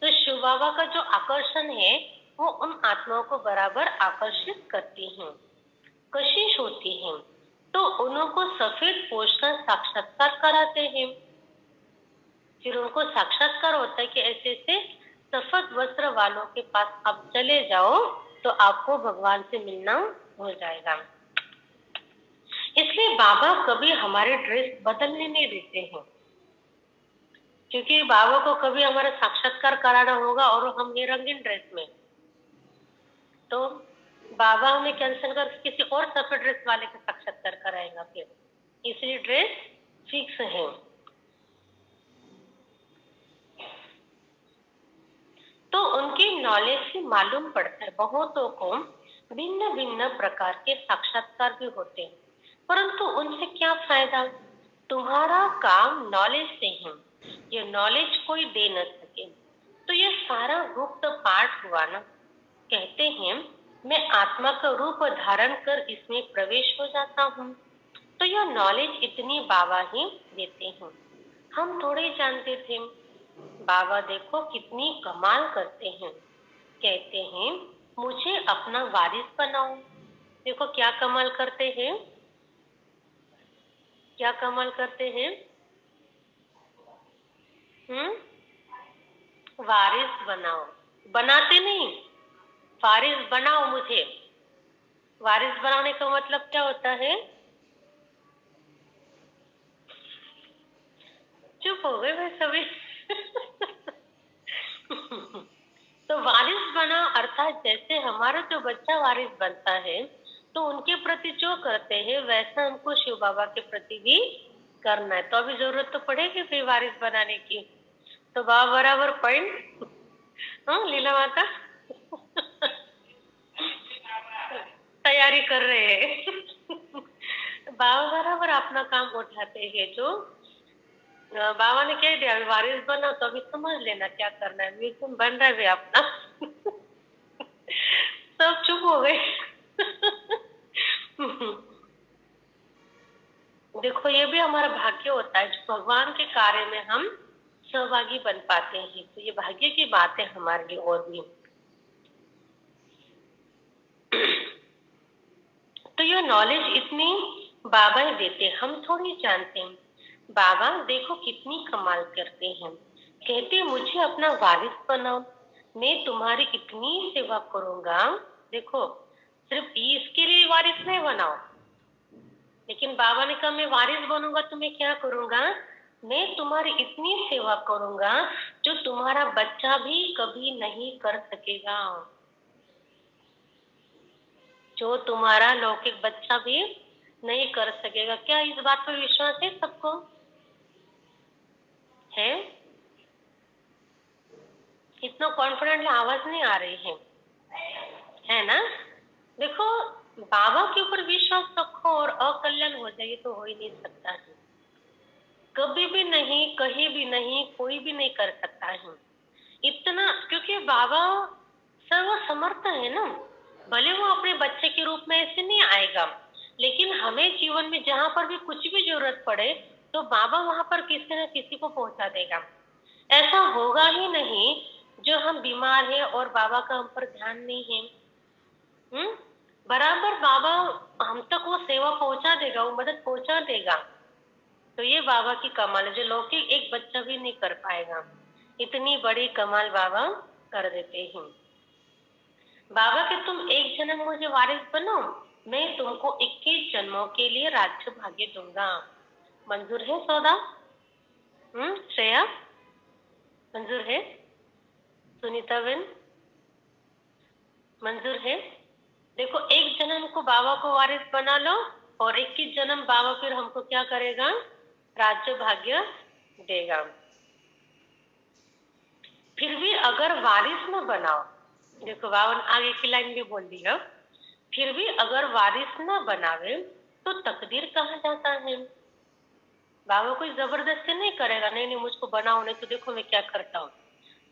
तो शिव बाबा का जो आकर्षण है वो उन आत्माओं को बराबर आकर्षित करती है, कशिश होती है। तो उनको सफेद पोष का साक्षात्कार कराते हैं। फिर उनको साक्षात्कार होता है कि ऐसे ऐसे सफेद वस्त्र वालों के पास आप चले जाओ तो आपको भगवान से मिलना हो जाएगा। इसलिए बाबा कभी हमारे ड्रेस बदलने नहीं देते हैं, क्योंकि बाबा को कभी हमारा साक्षात्कार कराना होगा और हम ये रंगीन ड्रेस में, तो बाबा हमें कैंसिल कर किसी और सफेद ड्रेस वाले का साक्षात्कार कराएगा फिर, इसलिए ड्रेस फिक्स है। तो उनकी नॉलेज से मालूम पड़ता है बहुतों को भिन्न भिन्न प्रकार के साक्षात्कार भी होते हैं, परंतु उनसे क्या फायदा? तुम्हारा काम नॉलेज से है, ये नॉलेज कोई दे न सके। तो ये सारा गुप्त पाठ हुआ ना। कहते हैं मैं आत्मा का रूप धारण कर इसमें प्रवेश हो जाता हूँ। तो यह नॉलेज इतनी बाबा ही देते हैं, हम थोड़े जानते थे। बाबा देखो कितनी कमाल करते हैं, कहते हैं मुझे अपना वारिस बनाओ। देखो क्या कमाल करते हैं, क्या कमाल करते हैं। वारिस बनाओ, बनाते नहीं, वारिस बनाओ मुझे। वारिस बनाने का मतलब क्या होता है? चुप हो गए भाई सभी। तो वारिस बना अर्थात जैसे हमारा जो बच्चा वारिस बनता है, तो उनके प्रति जो करते हैं वैसा हमको शिव बाबा के प्रति भी करना है। तो अभी जरूरत तो पड़ेगी फिर वारिस बनाने की। तो बाबा बराबर पॉइंट। हाँ लीला माता तैयारी कर रहे हैं। बाबा बराबर अपना काम उठाते हैं। जो बाबा ने कह दिया वारिस बना, तो अभी समझ लेना क्या करना है, म्यूजियम बन रहा है अपना। सब चुप हो गए। देखो ये भी हमारा भाग्य होता है, जो भगवान के कार्य में हम सहभागी बन पाते हैं। तो ये भाग्य की बात है हमारे लिए। और भी तो ये नॉलेज इतनी बाबा ही देते, हम थोड़ी जानते हैं। बाबा देखो कितनी कमाल करते हैं, कहते मुझे अपना वारिस बनाओ, मैं तुम्हारी इतनी सेवा करूंगा। देखो सिर्फ इसके लिए वारिस नहीं बनाओ, लेकिन बाबा ने कहा मैं वारिस बनूंगा तो मैं क्या करूंगा? मैं तुम्हारी इतनी सेवा करूंगा जो तुम्हारा बच्चा भी कभी नहीं कर सकेगा, जो तुम्हारा लौकिक बच्चा भी नहीं कर सकेगा। क्या इस बात पर विश्वास है सबको? है? इतना कॉन्फिडेंटली आवाज नहीं आ रही है ना? देखो बाबा के ऊपर विश्वास रखो और अकल्याण हो जाए तो हो ही नहीं सकता है, कभी भी नहीं, कहीं भी नहीं, कोई भी नहीं कर सकता है इतना, क्योंकि बाबा सर्व समर्थ है ना। भले वो अपने बच्चे के रूप में ऐसे नहीं आएगा, लेकिन हमें जीवन में जहां पर भी कुछ भी जरूरत पड़े तो बाबा वहां पर किसी न किसी को पहुंचा देगा। ऐसा होगा ही नहीं जो हम बीमार हैं और बाबा का हम पर ध्यान नहीं है। बराबर बाबा हम तक वो सेवा पहुंचा देगा, वो मदद पहुंचा देगा। तो ये बाबा की कमाल है, जो लौकिक एक बच्चा भी नहीं कर पाएगा। इतनी बड़ी कमाल बाबा कर देते हैं। बाबा के तुम एक जन्म मुझे वारिस बनो, मैं तुमको 21 जन्मों के लिए राज्य भाग्य दूंगा। मंजूर है सौदा? श्रेया मंजूर है? सुनीता बेन मंजूर है? देखो एक जन्म को बाबा को वारिस बना लो और 21 जन्म बाबा फिर हमको क्या करेगा? राज्य भाग्य देगा। फिर भी अगर वारिस न बनाओ, देखो बाबा ने आगे की लाइन भी बोल दी है, फिर भी अगर वारिस न बनावे तो तकदीर कहा जाता है। बाबा कोई जबरदस्ती नहीं करेगा, नहीं नहीं मुझको बनाओ, नहीं तो देखो मैं क्या करता हूँ।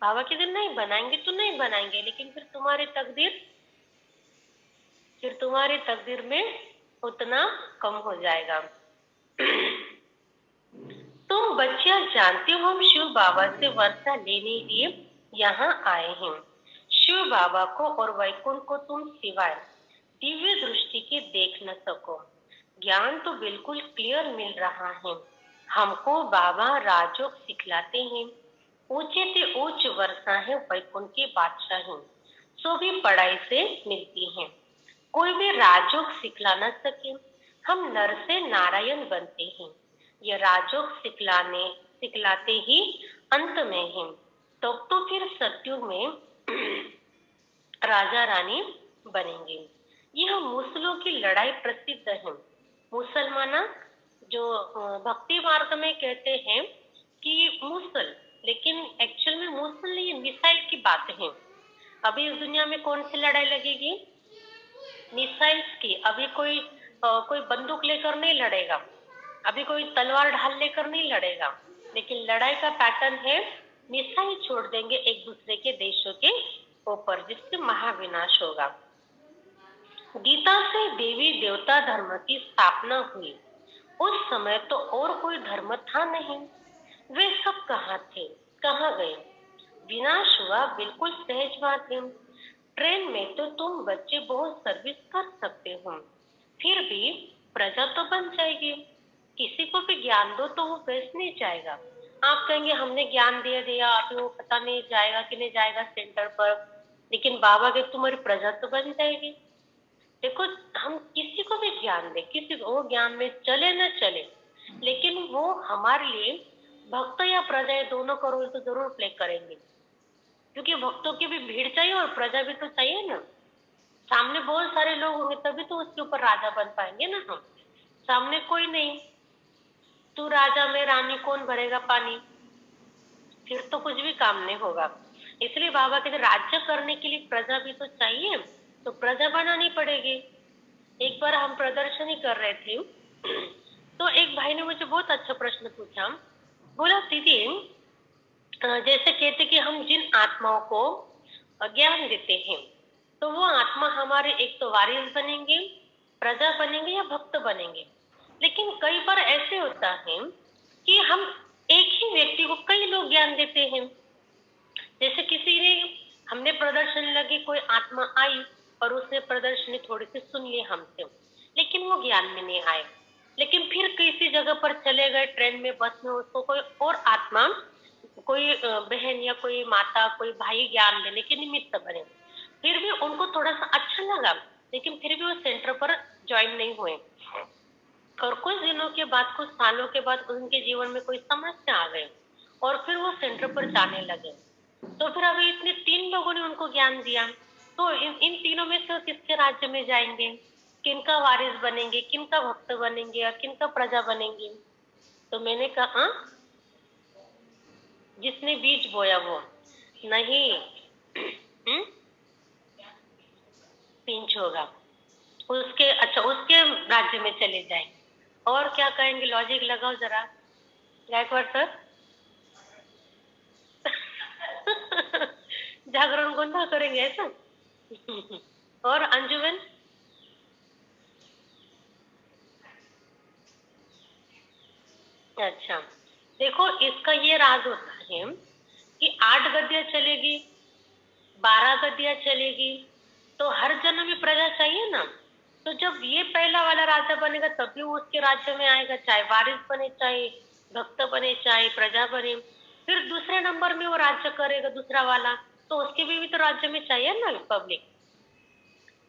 बाबा के दिन नहीं बनाएंगे तो नहीं बनाएंगे, लेकिन फिर तुम्हारी तकदीर में उतना कम हो जाएगा। तुम बच्चियां जानते हो हम शिव बाबा से वर्षा लेने लिए यहाँ आए हैं। शिव बाबा को और वैकुंठ को तुम सिवाय दिव्य दृष्टि के देख न सको। ज्ञान तो बिल्कुल क्लियर मिल रहा है। हमको बाबा राजयोग सिखलाते हैं। ऊंचे से ऊंच वर्षा है वैकुंठ की बादशाही। तो भी पढ़ाई से मिलती हैं। कोई भी राजयोग सिखला न सके, हम नर से नारायण बनते हैं। ये राजयोग सिखलाते ही अंत में हैं। तो फिर सतयुग में राजा रानी बनेंगे। यह मुसलों की लड़ाई प्रसिद्ध है। मुसलमाना जो भक्ति मार्ग में कहते हैं कि मुसल, लेकिन एक्चुअल में मुसल नहीं, मिसाइल की बात है। अभी इस दुनिया में कौन सी लड़ाई लगेगी? मिसाइल्स की। अभी कोई बंदूक लेकर नहीं लड़ेगा, अभी कोई तलवार ढाल लेकर नहीं लड़ेगा, लेकिन लड़ाई का पैटर्न है मिसाइल छोड़ देंगे एक दूसरे के देशों के ऊपर, जिससे महाविनाश होगा। गीता से देवी देवता धर्म की स्थापना हुई। उस समय तो और कोई धर्म था नहीं। वे सब कहाँ थे, कहाँ गए? विनाश हुआ बिल्कुल सहज बात है। ट्रेन में तो तुम बच्चे बहुत सर्विस कर सकते हो, फिर भी प्रजा तो बन जाएगी। किसी को भी ज्ञान दो तो वो बेच नहीं जाएगा। आप कहेंगे हमने ज्ञान दे दिया, अभी वो पता नहीं जाएगा कि नहीं जाएगा सेंटर पर, लेकिन बाबा के तुम्हारी प्रजा तो बन जाएगी। देखो, हम किसी को भी ज्ञान दे, किसी को, वो ज्ञान में चले न चले, लेकिन वो हमारे लिए भक्त या प्रजा दोनों का रोल तो जरूर प्ले करेंगे, क्योंकि भक्तों की भी भीड़ चाहिए और प्रजा भी तो चाहिए ना। सामने बहुत सारे लोग होंगे तभी तो उसके ऊपर राजा बन पाएंगे ना हम। सामने कोई नहीं, तू राजा में रानी, कौन भरेगा पानी? फिर तो कुछ भी काम नहीं होगा। इसलिए बाबा कहते राज्य करने के लिए प्रजा भी तो चाहिए, तो प्रजा बनानी पड़ेगी। एक बार हम प्रदर्शनी कर रहे थे तो एक भाई ने मुझे बहुत अच्छा प्रश्न पूछा। बोला दीदी, जैसे कहते कि हम जिन आत्माओं को ज्ञान देते हैं, तो वो आत्मा हमारे एक तो वारिस बनेंगे, प्रजा बनेंगे या भक्त बनेंगे। लेकिन कई बार ऐसे होता है कि हम एक ही व्यक्ति को कई लोग ज्ञान देते हैं। जैसे किसी ने, हमने प्रदर्शन लगी, कोई आत्मा आई और उसने प्रदर्शनी थोड़ी सी सुन ली हमसे, लेकिन वो ज्ञान में नहीं आए। लेकिन फिर किसी जगह पर चले गए, ट्रेन में, बस में, उसको कोई और आत्मा, कोई बहन या कोई माता, कोई भाई ज्ञान देने के निमित्त बने। फिर भी उनको थोड़ा सा अच्छा लगा, लेकिन फिर भी वो सेंटर पर ज्वाइन नहीं हुए। और कुछ दिनों के बाद, कुछ सालों के बाद उनके जीवन में कोई समस्या आ गई और फिर वो सेंटर पर जाने लगे। तो फिर अभी इतने 3 लोगों ने उनको ज्ञान दिया, तो इन तीनों में से किसके राज्य में जाएंगे? किनका वारिस बनेंगे, किनका भक्त बनेंगे और किनका प्रजा बनेंगे? तो मैंने कहा जिसने बीज बोया वो नहीं पिंच होगा उसके। अच्छा, उसके राज्य में चले जाए। और क्या कहेंगे? लॉजिक लगाओ जरा गायकवाड़ सर। जागरण गोंधा करेंगे ऐसा? और अंजुमन? अच्छा, देखो इसका ये राज होता है कि 8 गद्दियां चलेगी, 12 गद्दियां चलेगी, तो हर जन्म में प्रजा चाहिए ना। तो जब ये पहला वाला राजा बनेगा तब भी वो उसके राज्य में आएगा, चाहे वारिस बने, चाहे भक्त बने, चाहे प्रजा बने। फिर दूसरे नंबर में वो राज्य करेगा दूसरा वाला, तो उसके भी तो राज्य में चाहिए ना पब्लिक।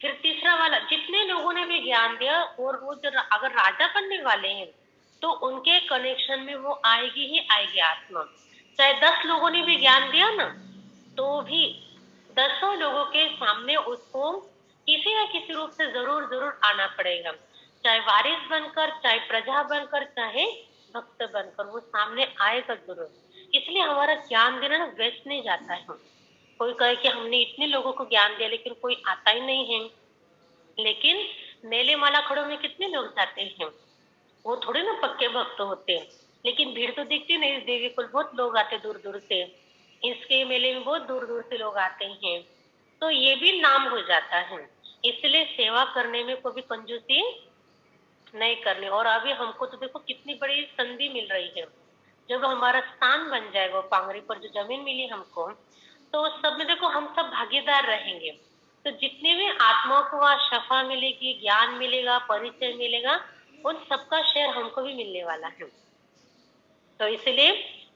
फिर तीसरा वाला, जितने लोगों ने भी ज्ञान दिया और वो जो अगर राजा बनने वाले हैं तो उनके कनेक्शन में वो आएगी ही आएगी आत्मा। चाहे 10 लोगों ने भी ज्ञान दिया ना, तो भी 10 लोगों के सामने उसको किसी न किसी रूप से जरूर जरूर आना पड़ेगा, चाहे वारिस बनकर, चाहे प्रजा बनकर, चाहे भक्त बनकर, वो सामने आएगा जरूर। इसलिए हमारा ज्ञान देना ना वेस्ट नहीं जाता है। कोई कहे कि हमने इतने लोगों को ज्ञान दिया लेकिन कोई आता ही नहीं है, लेकिन मेले माला खड़ों में कितने लोग जाते हैं? वो थोड़े ना पक्के भक्त होते हैं, लेकिन भीड़ तो दिखती नहीं। देवी कुल बहुत लोग आते दूर दूर से, इसके मेले में बहुत दूर दूर से लोग आते हैं, तो ये भी नाम हो जाता है। इसलिए सेवा करने में कोई भी कंजूसी नहीं करनी। और अभी हमको तो देखो कितनी बड़ी संधि मिल रही है। जब हमारा स्थान बन जाएगा पांगरी पर, जो जमीन मिली हमको, तो उस सब में देखो हम सब भागीदार रहेंगे। तो जितने भी आत्माओं को वहाँ शफा मिलेगी, ज्ञान मिलेगा, परिचय मिलेगा, उन सबका शेयर हमको भी मिलने वाला है। तो इसलिए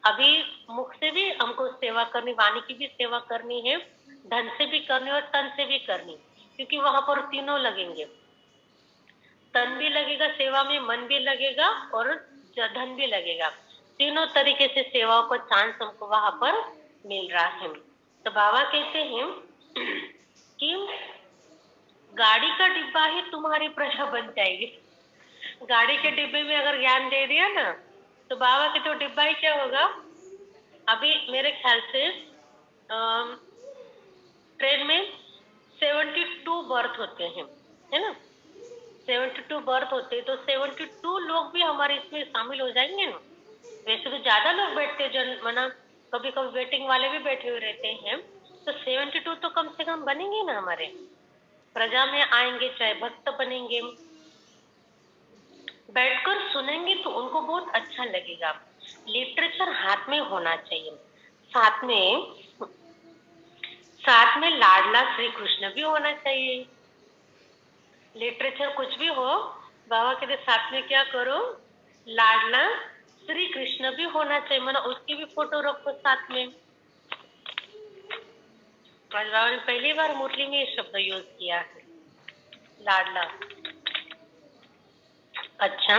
अभी मुख से भी हमको सेवा करनी, वाणी की भी सेवा करनी है, धन से भी करनी और तन से भी करनी, क्योंकि वहां पर तीनों लगेंगे। तन भी लगेगा सेवा में, मन भी लगेगा और धन भी लगेगा। तीनों तरीके से सेवाओं को चांस हमको वहां पर मिल रहा है। तो बाबा कहते हैं कि गाड़ी का डिब्बा ही तुम्हारी प्रजा बन जाएगी। गाड़ी के डिब्बे में अगर ज्ञान दे दिया ना, तो बाबा के तो डिब्बा ही क्या होगा। अभी मेरे ख्याल से ट्रेन में 72 बर्थ होते हैं, है ना। 72 बर्थ होते हैं, तो 72 लोग भी हमारे इसमें शामिल हो जाएंगे ना। वैसे तो ज्यादा लोग बैठते हैं, जन मना कभी कभी वेटिंग वाले भी बैठे हुए रहते हैं, तो 72 तो कम से कम बनेंगे ना हमारे प्रजा में आएंगे, चाहे भक्त बनेंगे। बैठकर सुनेंगे तो उनको बहुत अच्छा लगेगा। लिटरेचर हाथ में होना चाहिए, साथ में लाडला श्री कृष्ण भी होना चाहिए। लिटरेचर कुछ भी हो, बाबा कहते साथ में क्या करो, लाडला श्री कृष्ण भी होना चाहिए, माना उसकी भी फोटो रखो साथ में। आज बाबा ने पहली बार मुरली में ये शब्द यूज किया है, लाडला। अच्छा,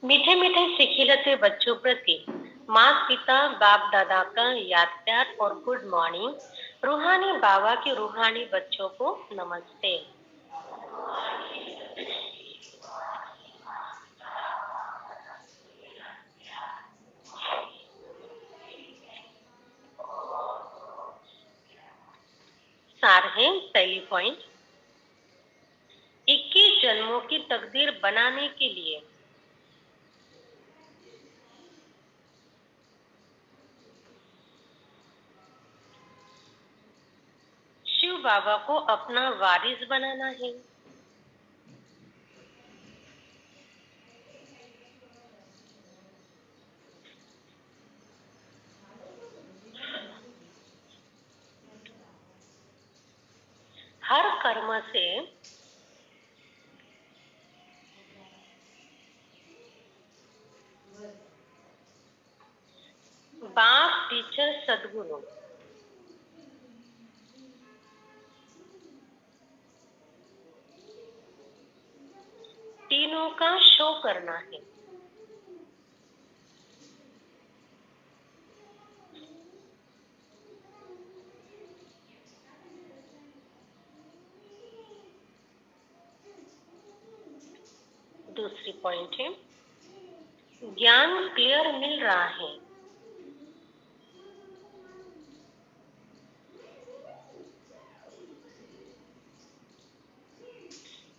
मीठे मीठे सिखिलते बच्चों प्रति माँ पिता बाप दादा का याद प्यार और गुड मॉर्निंग। रूहानी बाबा के रूहानी बच्चों को नमस्ते। सार है पहली पॉइंट, 21 जन्मों की तकदीर बनाने के लिए शिव बाबा को अपना वारिस बनाना है। हर कर्म से बाप टीचर सदगुरु तीनों का शो करना है। दूसरी पॉइंट है, ज्ञान क्लियर मिल रहा है,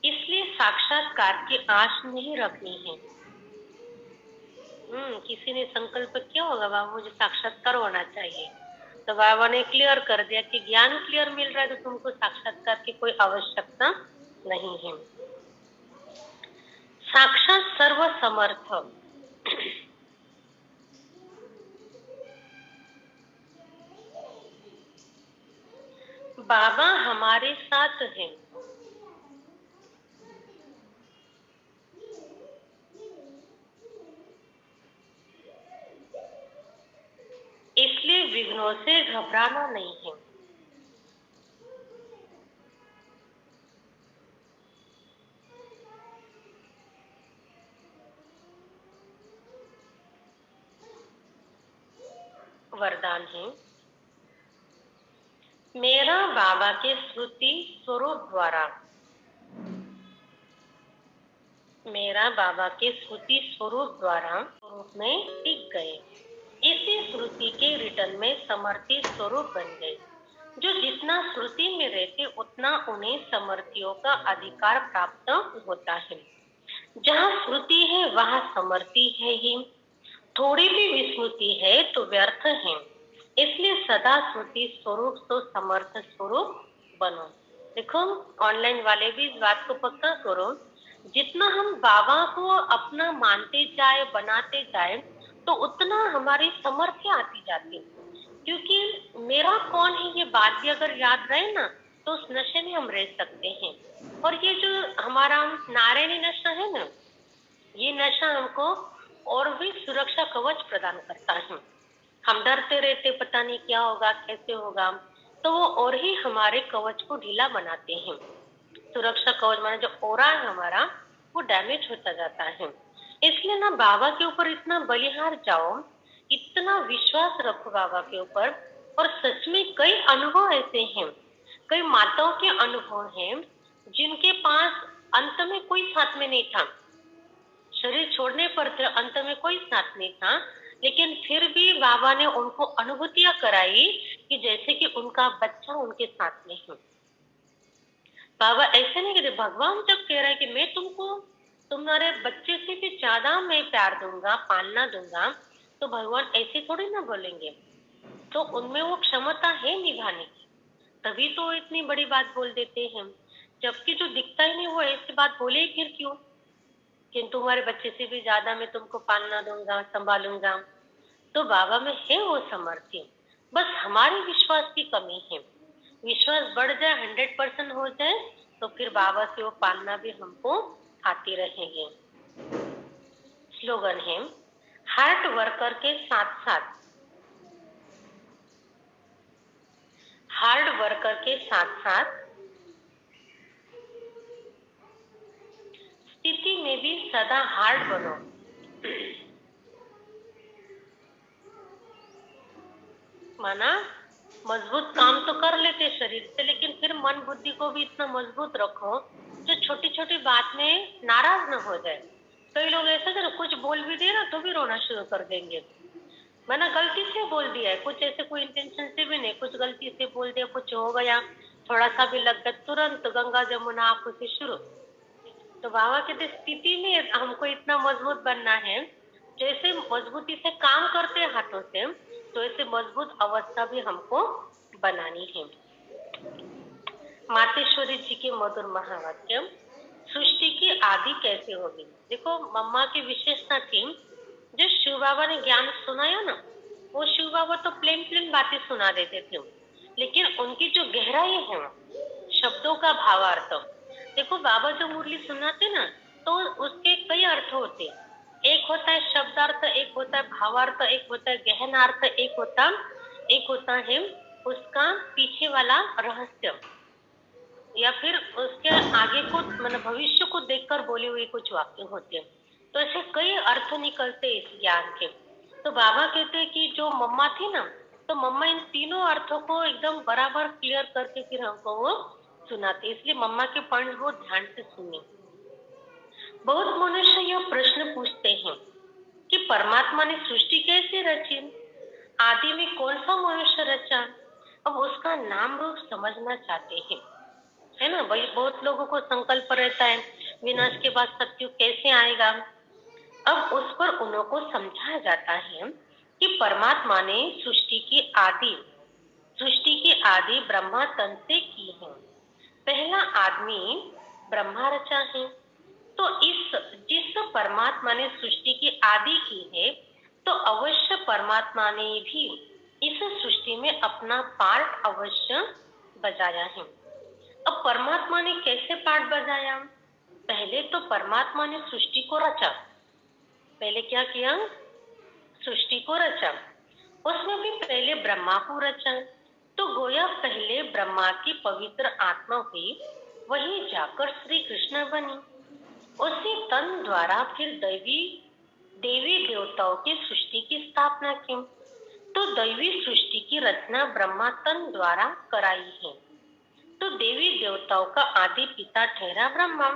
इसलिए साक्षात्कार की आश नहीं रखनी है। किसी ने संकल्प किया होगा बाबा मुझे साक्षात्कार होना चाहिए, तो बाबा ने क्लियर कर दिया कि ज्ञान क्लियर मिल रहा है तो तुमको साक्षात्कार की कोई आवश्यकता नहीं है। साक्षात सर्व समर्थ बाबा हमारे साथ हैं, इसलिए विघ्नों से घबराना नहीं है। वरदान है, मेरा बाबा के स्मृति स्वरूप द्वारा, मेरा बाबा के स्मृति स्वरूप द्वारा स्वरूप में टिक गए, इसी स्मृति के रिटर्न में समर्थित स्वरूप बन गए। जो जितना स्मृति में रहते उतना उन्हें समर्थियों का अधिकार प्राप्त होता है। जहाँ स्मृति है वहाँ समर्ति है ही, थोड़ी भी विस्मृति है तो व्यर्थ है। इसलिए सदा स्मृति स्वरूप तो समर्थ स्वरूप बनो। देखो ऑनलाइन वाले भी इस बात को पक्का करो, जितना हम बाबा को अपना मानते जाए बनाते जाए तो उतना हमारी समर्थ्य आती जाती, क्योंकि मेरा कौन है ये बात भी अगर याद रहे ना तो उस नशे में हम रह सकते हैं। और ये जो हमारा नारायणी नशा है ना, ये नशा हमको और भी सुरक्षा कवच प्रदान करता है। हम डरते रहते पता नहीं क्या होगा कैसे होगा, तो वो और ही हमारे कवच को ढीला बनाते हैं। सुरक्षा कवच माने जो ओरा है हमारा, वो डैमेज होता जाता है। इसलिए ना बाबा के ऊपर इतना बलिहार जाओ, इतना विश्वास रखो बाबा के ऊपर। और सच में कई अनुभव ऐसे हैं, कई माताओं के अनुभव हैं जिनके पास अंत में कोई साथ में नहीं था, शरीर छोड़ने पर थे, अंत में कोई साथ नहीं था, लेकिन फिर भी बाबा ने उनको अनुभूतियां कराई कि जैसे कि उनका बच्चा उनके साथ में है। बाबा ऐसे नहीं कहते, भगवान जब कह रहा है कि मैं तुमको तुम्हारे बच्चे से भी ज्यादा मैं प्यार दूंगा, पालना दूंगा, तो भगवान ऐसे थोड़ी ना बोलेंगे। तो उनमें वो क्षमता है निभाने की, तभी तो इतनी बड़ी बात बोल देते हैं। जबकि जो दिखता ही नहीं वो ऐसी बात बोले ही फिर क्यों, कि तुम्हारे बच्चे से भी ज्यादा मैं तुमको पालना दूंगा, संभालूंगा। तो बाबा में है वो समर्थ्य, बस हमारे विश्वास की कमी है। विश्वास बढ़ जाए, 100% हो जाए, तो फिर बाबा से वो पालना भी हमको आती रहेंगे। स्लोगन है, हार्ड वर्कर के साथ साथ, हार्ड वर्कर के साथ साथ स्थिति में भी सदा हार्ड बनो। माना मजबूत काम तो कर लेते शरीर से, लेकिन फिर मन बुद्धि को भी इतना मजबूत रखो जो छोटी छोटी बात में नाराज न हो जाए। कई लोग ऐसा ना कुछ बोल भी दे ना तो भी रोना शुरू कर देंगे। मैंने गलती से बोल दिया है, कुछ ऐसे कोई इंटेंशन से भी नहीं, कुछ गलती से बोल दिया, कुछ हो गया, थोड़ा सा भी लग गया, तुरंत गंगा जमुना आंखों से शुरू। तो बाबा कहते स्थिति में हमको इतना मजबूत बनना है, जैसे मजबूती से काम करते हैं हाथों से, तो ऐसे मजबूत अवस्था भी हमको बनानी है। मातेश्वरी जी के मधुर महावाक्य, सृष्टि की आदि कैसे होगी। देखो मम्मा की विशेषता थी, जो शिव बाबा ने ज्ञान सुनाया ना, वो शिव बाबा तो प्लेन प्लेन बातें सुना देते थे, लेकिन उनकी जो गहराई है, शब्दों का भावार्थ। देखो बाबा जो मुरली सुनाते ना, तो उसके कई अर्थ होते, एक होता है शब्दार्थ, एक होता है भावार्थ, एक होता है गहनार्थ, एक होता है उसका पीछे वाला रहस्य, या फिर उसके आगे को मतलब भविष्य को देखकर बोले हुए कुछ वाक्य होते हैं। तो ऐसे कई अर्थ निकलते इस ज्ञान के। तो बाबा कहते हैं कि जो मम्मा थी ना, तो मम्मा इन तीनों अर्थों को एकदम बराबर क्लियर करके फिर हमको वो सुनाते, इसलिए मम्मा के पॉइंट बहुत ध्यान से सुनिए। बहुत मनुष्य यह प्रश्न पूछते हैं कि परमात्मा ने सृष्टि कैसे रची, आदि में कौन सा मनुष्य रचा, अब उसका नाम रूप समझना चाहते हैं, है ना भाई। बहुत लोगों को संकल्प रहता है विनाश के बाद सत्युग कैसे आएगा। अब उस पर उन्हों को समझाया जाता है कि परमात्मा ने सृष्टि की आदि ब्रह्मा तन से की है। पहला आदमी ब्रह्मा रचा है। तो जिस परमात्मा ने सृष्टि की आदि की है, तो अवश्य परमात्मा ने भी इस सृष्टि में अपना पार्ट अवश्य बजाया है। अब परमात्मा ने कैसे पार्ट बजाया, पहले तो परमात्मा ने सृष्टि को रचा। पहले क्या किया, सृष्टि को रचा, उसमें भी पहले ब्रह्मा को रचा। तो गोया पहले ब्रह्मा की पवित्र आत्मा हुई, वही जाकर श्री कृष्ण बनी। उसी तन द्वारा फिर देवी देवताओं की सृष्टि की स्थापना की। तो दैवी सृष्टि की रचना ब्रह्मा तन द्वारा कराई है। तो देवी देवताओं का आदि पिता ठहरा ब्रह्मा।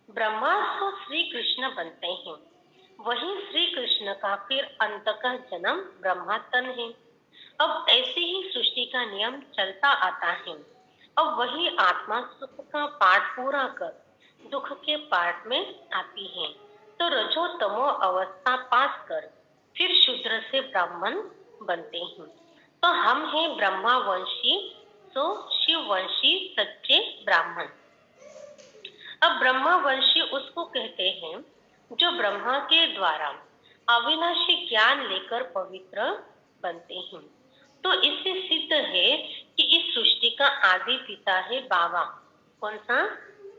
ब्रह्मा तो श्री कृष्ण बनते हैं, वही श्री कृष्ण का फिर अंत का जन्म ब्रह्मा तन है। अब ऐसे ही सृष्टि का नियम चलता आता है। अब वही आत्मा सुख का पाठ पूरा कर दुख के पाठ में आती है। तो रजो तमो अवस्था पास कर फिर शूद्र से ब्राह्मण बनते हैं। तो हम हैं ब्रह्मा वंशी, तो शिव वंशी सच्चे ब्राह्मण। अब ब्रह्मा वंशी उसको कहते हैं जो ब्रह्मा के द्वारा अविनाशी ज्ञान लेकर पवित्र बनते हैं। तो इससे सिद्ध है कि इस सृष्टि का आदि पिता है बाबा। कौन सा,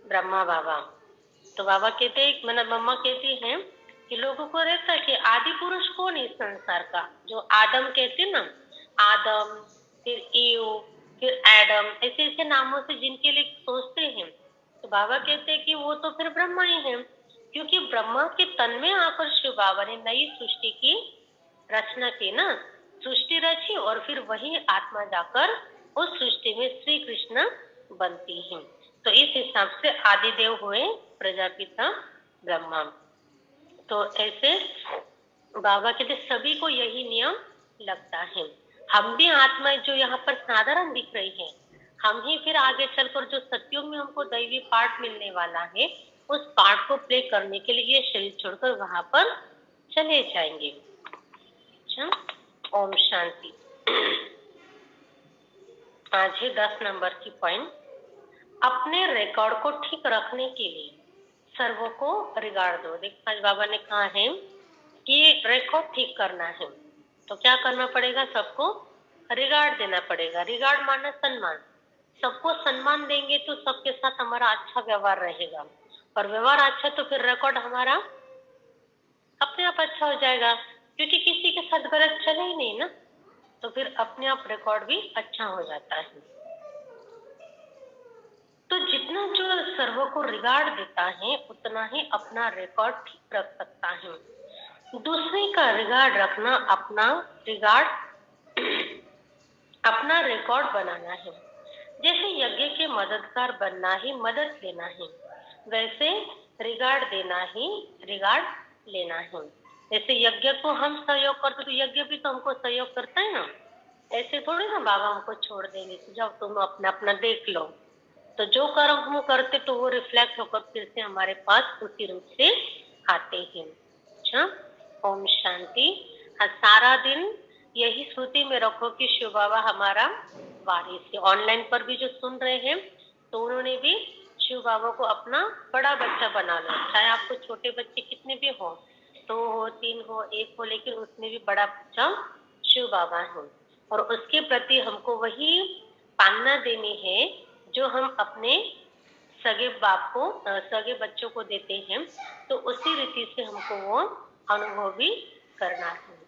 ब्रह्मा बाबा। तो बाबा कहते हैं, मतलब मम्मा कहती हैं कि लोगों को रहता है कि आदि पुरुष कौन है इस संसार का, जो आदम कहते ना, आदम फिर ईव फिर एडम, ऐसे ऐसे नामों से जिनके लिए सोचते हैं, तो बाबा कहते हैं कि वो तो फिर ब्रह्मा ही है, क्योंकि ब्रह्मा के तन में आकर शिव बाबा ने नई सृष्टि की रचना की ना, सृष्टि रची और फिर वही आत्मा जाकर उस सृष्टि में श्री कृष्ण बनती है। तो इस हिसाब से आदिदेव हुए प्रजापिता ब्रह्मा। तो ऐसे बाबा कहते सभी को यही नियम लगता है। हम भी आत्माएं जो यहाँ पर साधारण दिख रही है, हम ही फिर आगे चलकर जो सत्युग में हमको दैवी पार्ट मिलने वाला है, उस पार्ट को प्ले करने के लिए ये शरीर छोड़कर वहां पर चले जाएंगे। अच्छा, ओम शांति। आज है 10 नंबर की पॉइंट। अपने रिकॉर्ड को ठीक रखने के लिए सर्वों को रिगार्ड दो। देखो आज बाबा ने कहा है कि रिकॉर्ड ठीक करना है, तो क्या करना पड़ेगा? सबको रिगार्ड देना पड़ेगा। रिगार्ड माना सम्मान। सबको सम्मान देंगे तो सबके साथ हमारा अच्छा व्यवहार रहेगा, और व्यवहार अच्छा तो फिर रिकॉर्ड हमारा अपने आप अच्छा हो जाएगा, क्योंकि किसी के साथ गलत चले ही नहीं ना, तो फिर अपने आप रिकॉर्ड भी अच्छा हो जाता है। तो जितना जो सर्वों को रिगार्ड देता है उतना ही अपना रिकॉर्ड ठीक रख सकता है। दूसरे का रिगार्ड रखना अपना रिकॉर्ड बनाना है। जैसे यज्ञ के मददगार बनना ही मदद लेना है, वैसे रिगार्ड देना ही रिगार्ड लेना है। जैसे यज्ञ को हम सहयोग करते तो यज्ञ भी तो हमको सहयोग करता है ना। ऐसे थोड़ी ना बाबा हमको छोड़ देंगे कि जाओ तुम अपना अपना देख लो। तो जो कर्म हम करते तो वो रिफ्लेक्ट होकर फिर से हमारे पास उसी रूप से आते हैं। अच्छा, ओम शांति। सारा दिन यही स्मृति में रखो कि शिव बाबा हमारा वारिस है। ऑनलाइन पर भी जो सुन रहे हैं तो उन्होंने भी शिव बाबा को अपना बड़ा बच्चा बना लो। चाहे आपको छोटे बच्चे कितने भी हो, 2 हो, 3 हो, 1 हो, लेकिन उसमें भी बड़ा बच्चा शिव बाबा है। और उसके प्रति हमको वही पालना देनी है जो हम अपने सगे बाप को सगे बच्चों को देते हैं। तो उसी रीति से हमको वो अनुभव भी करना है।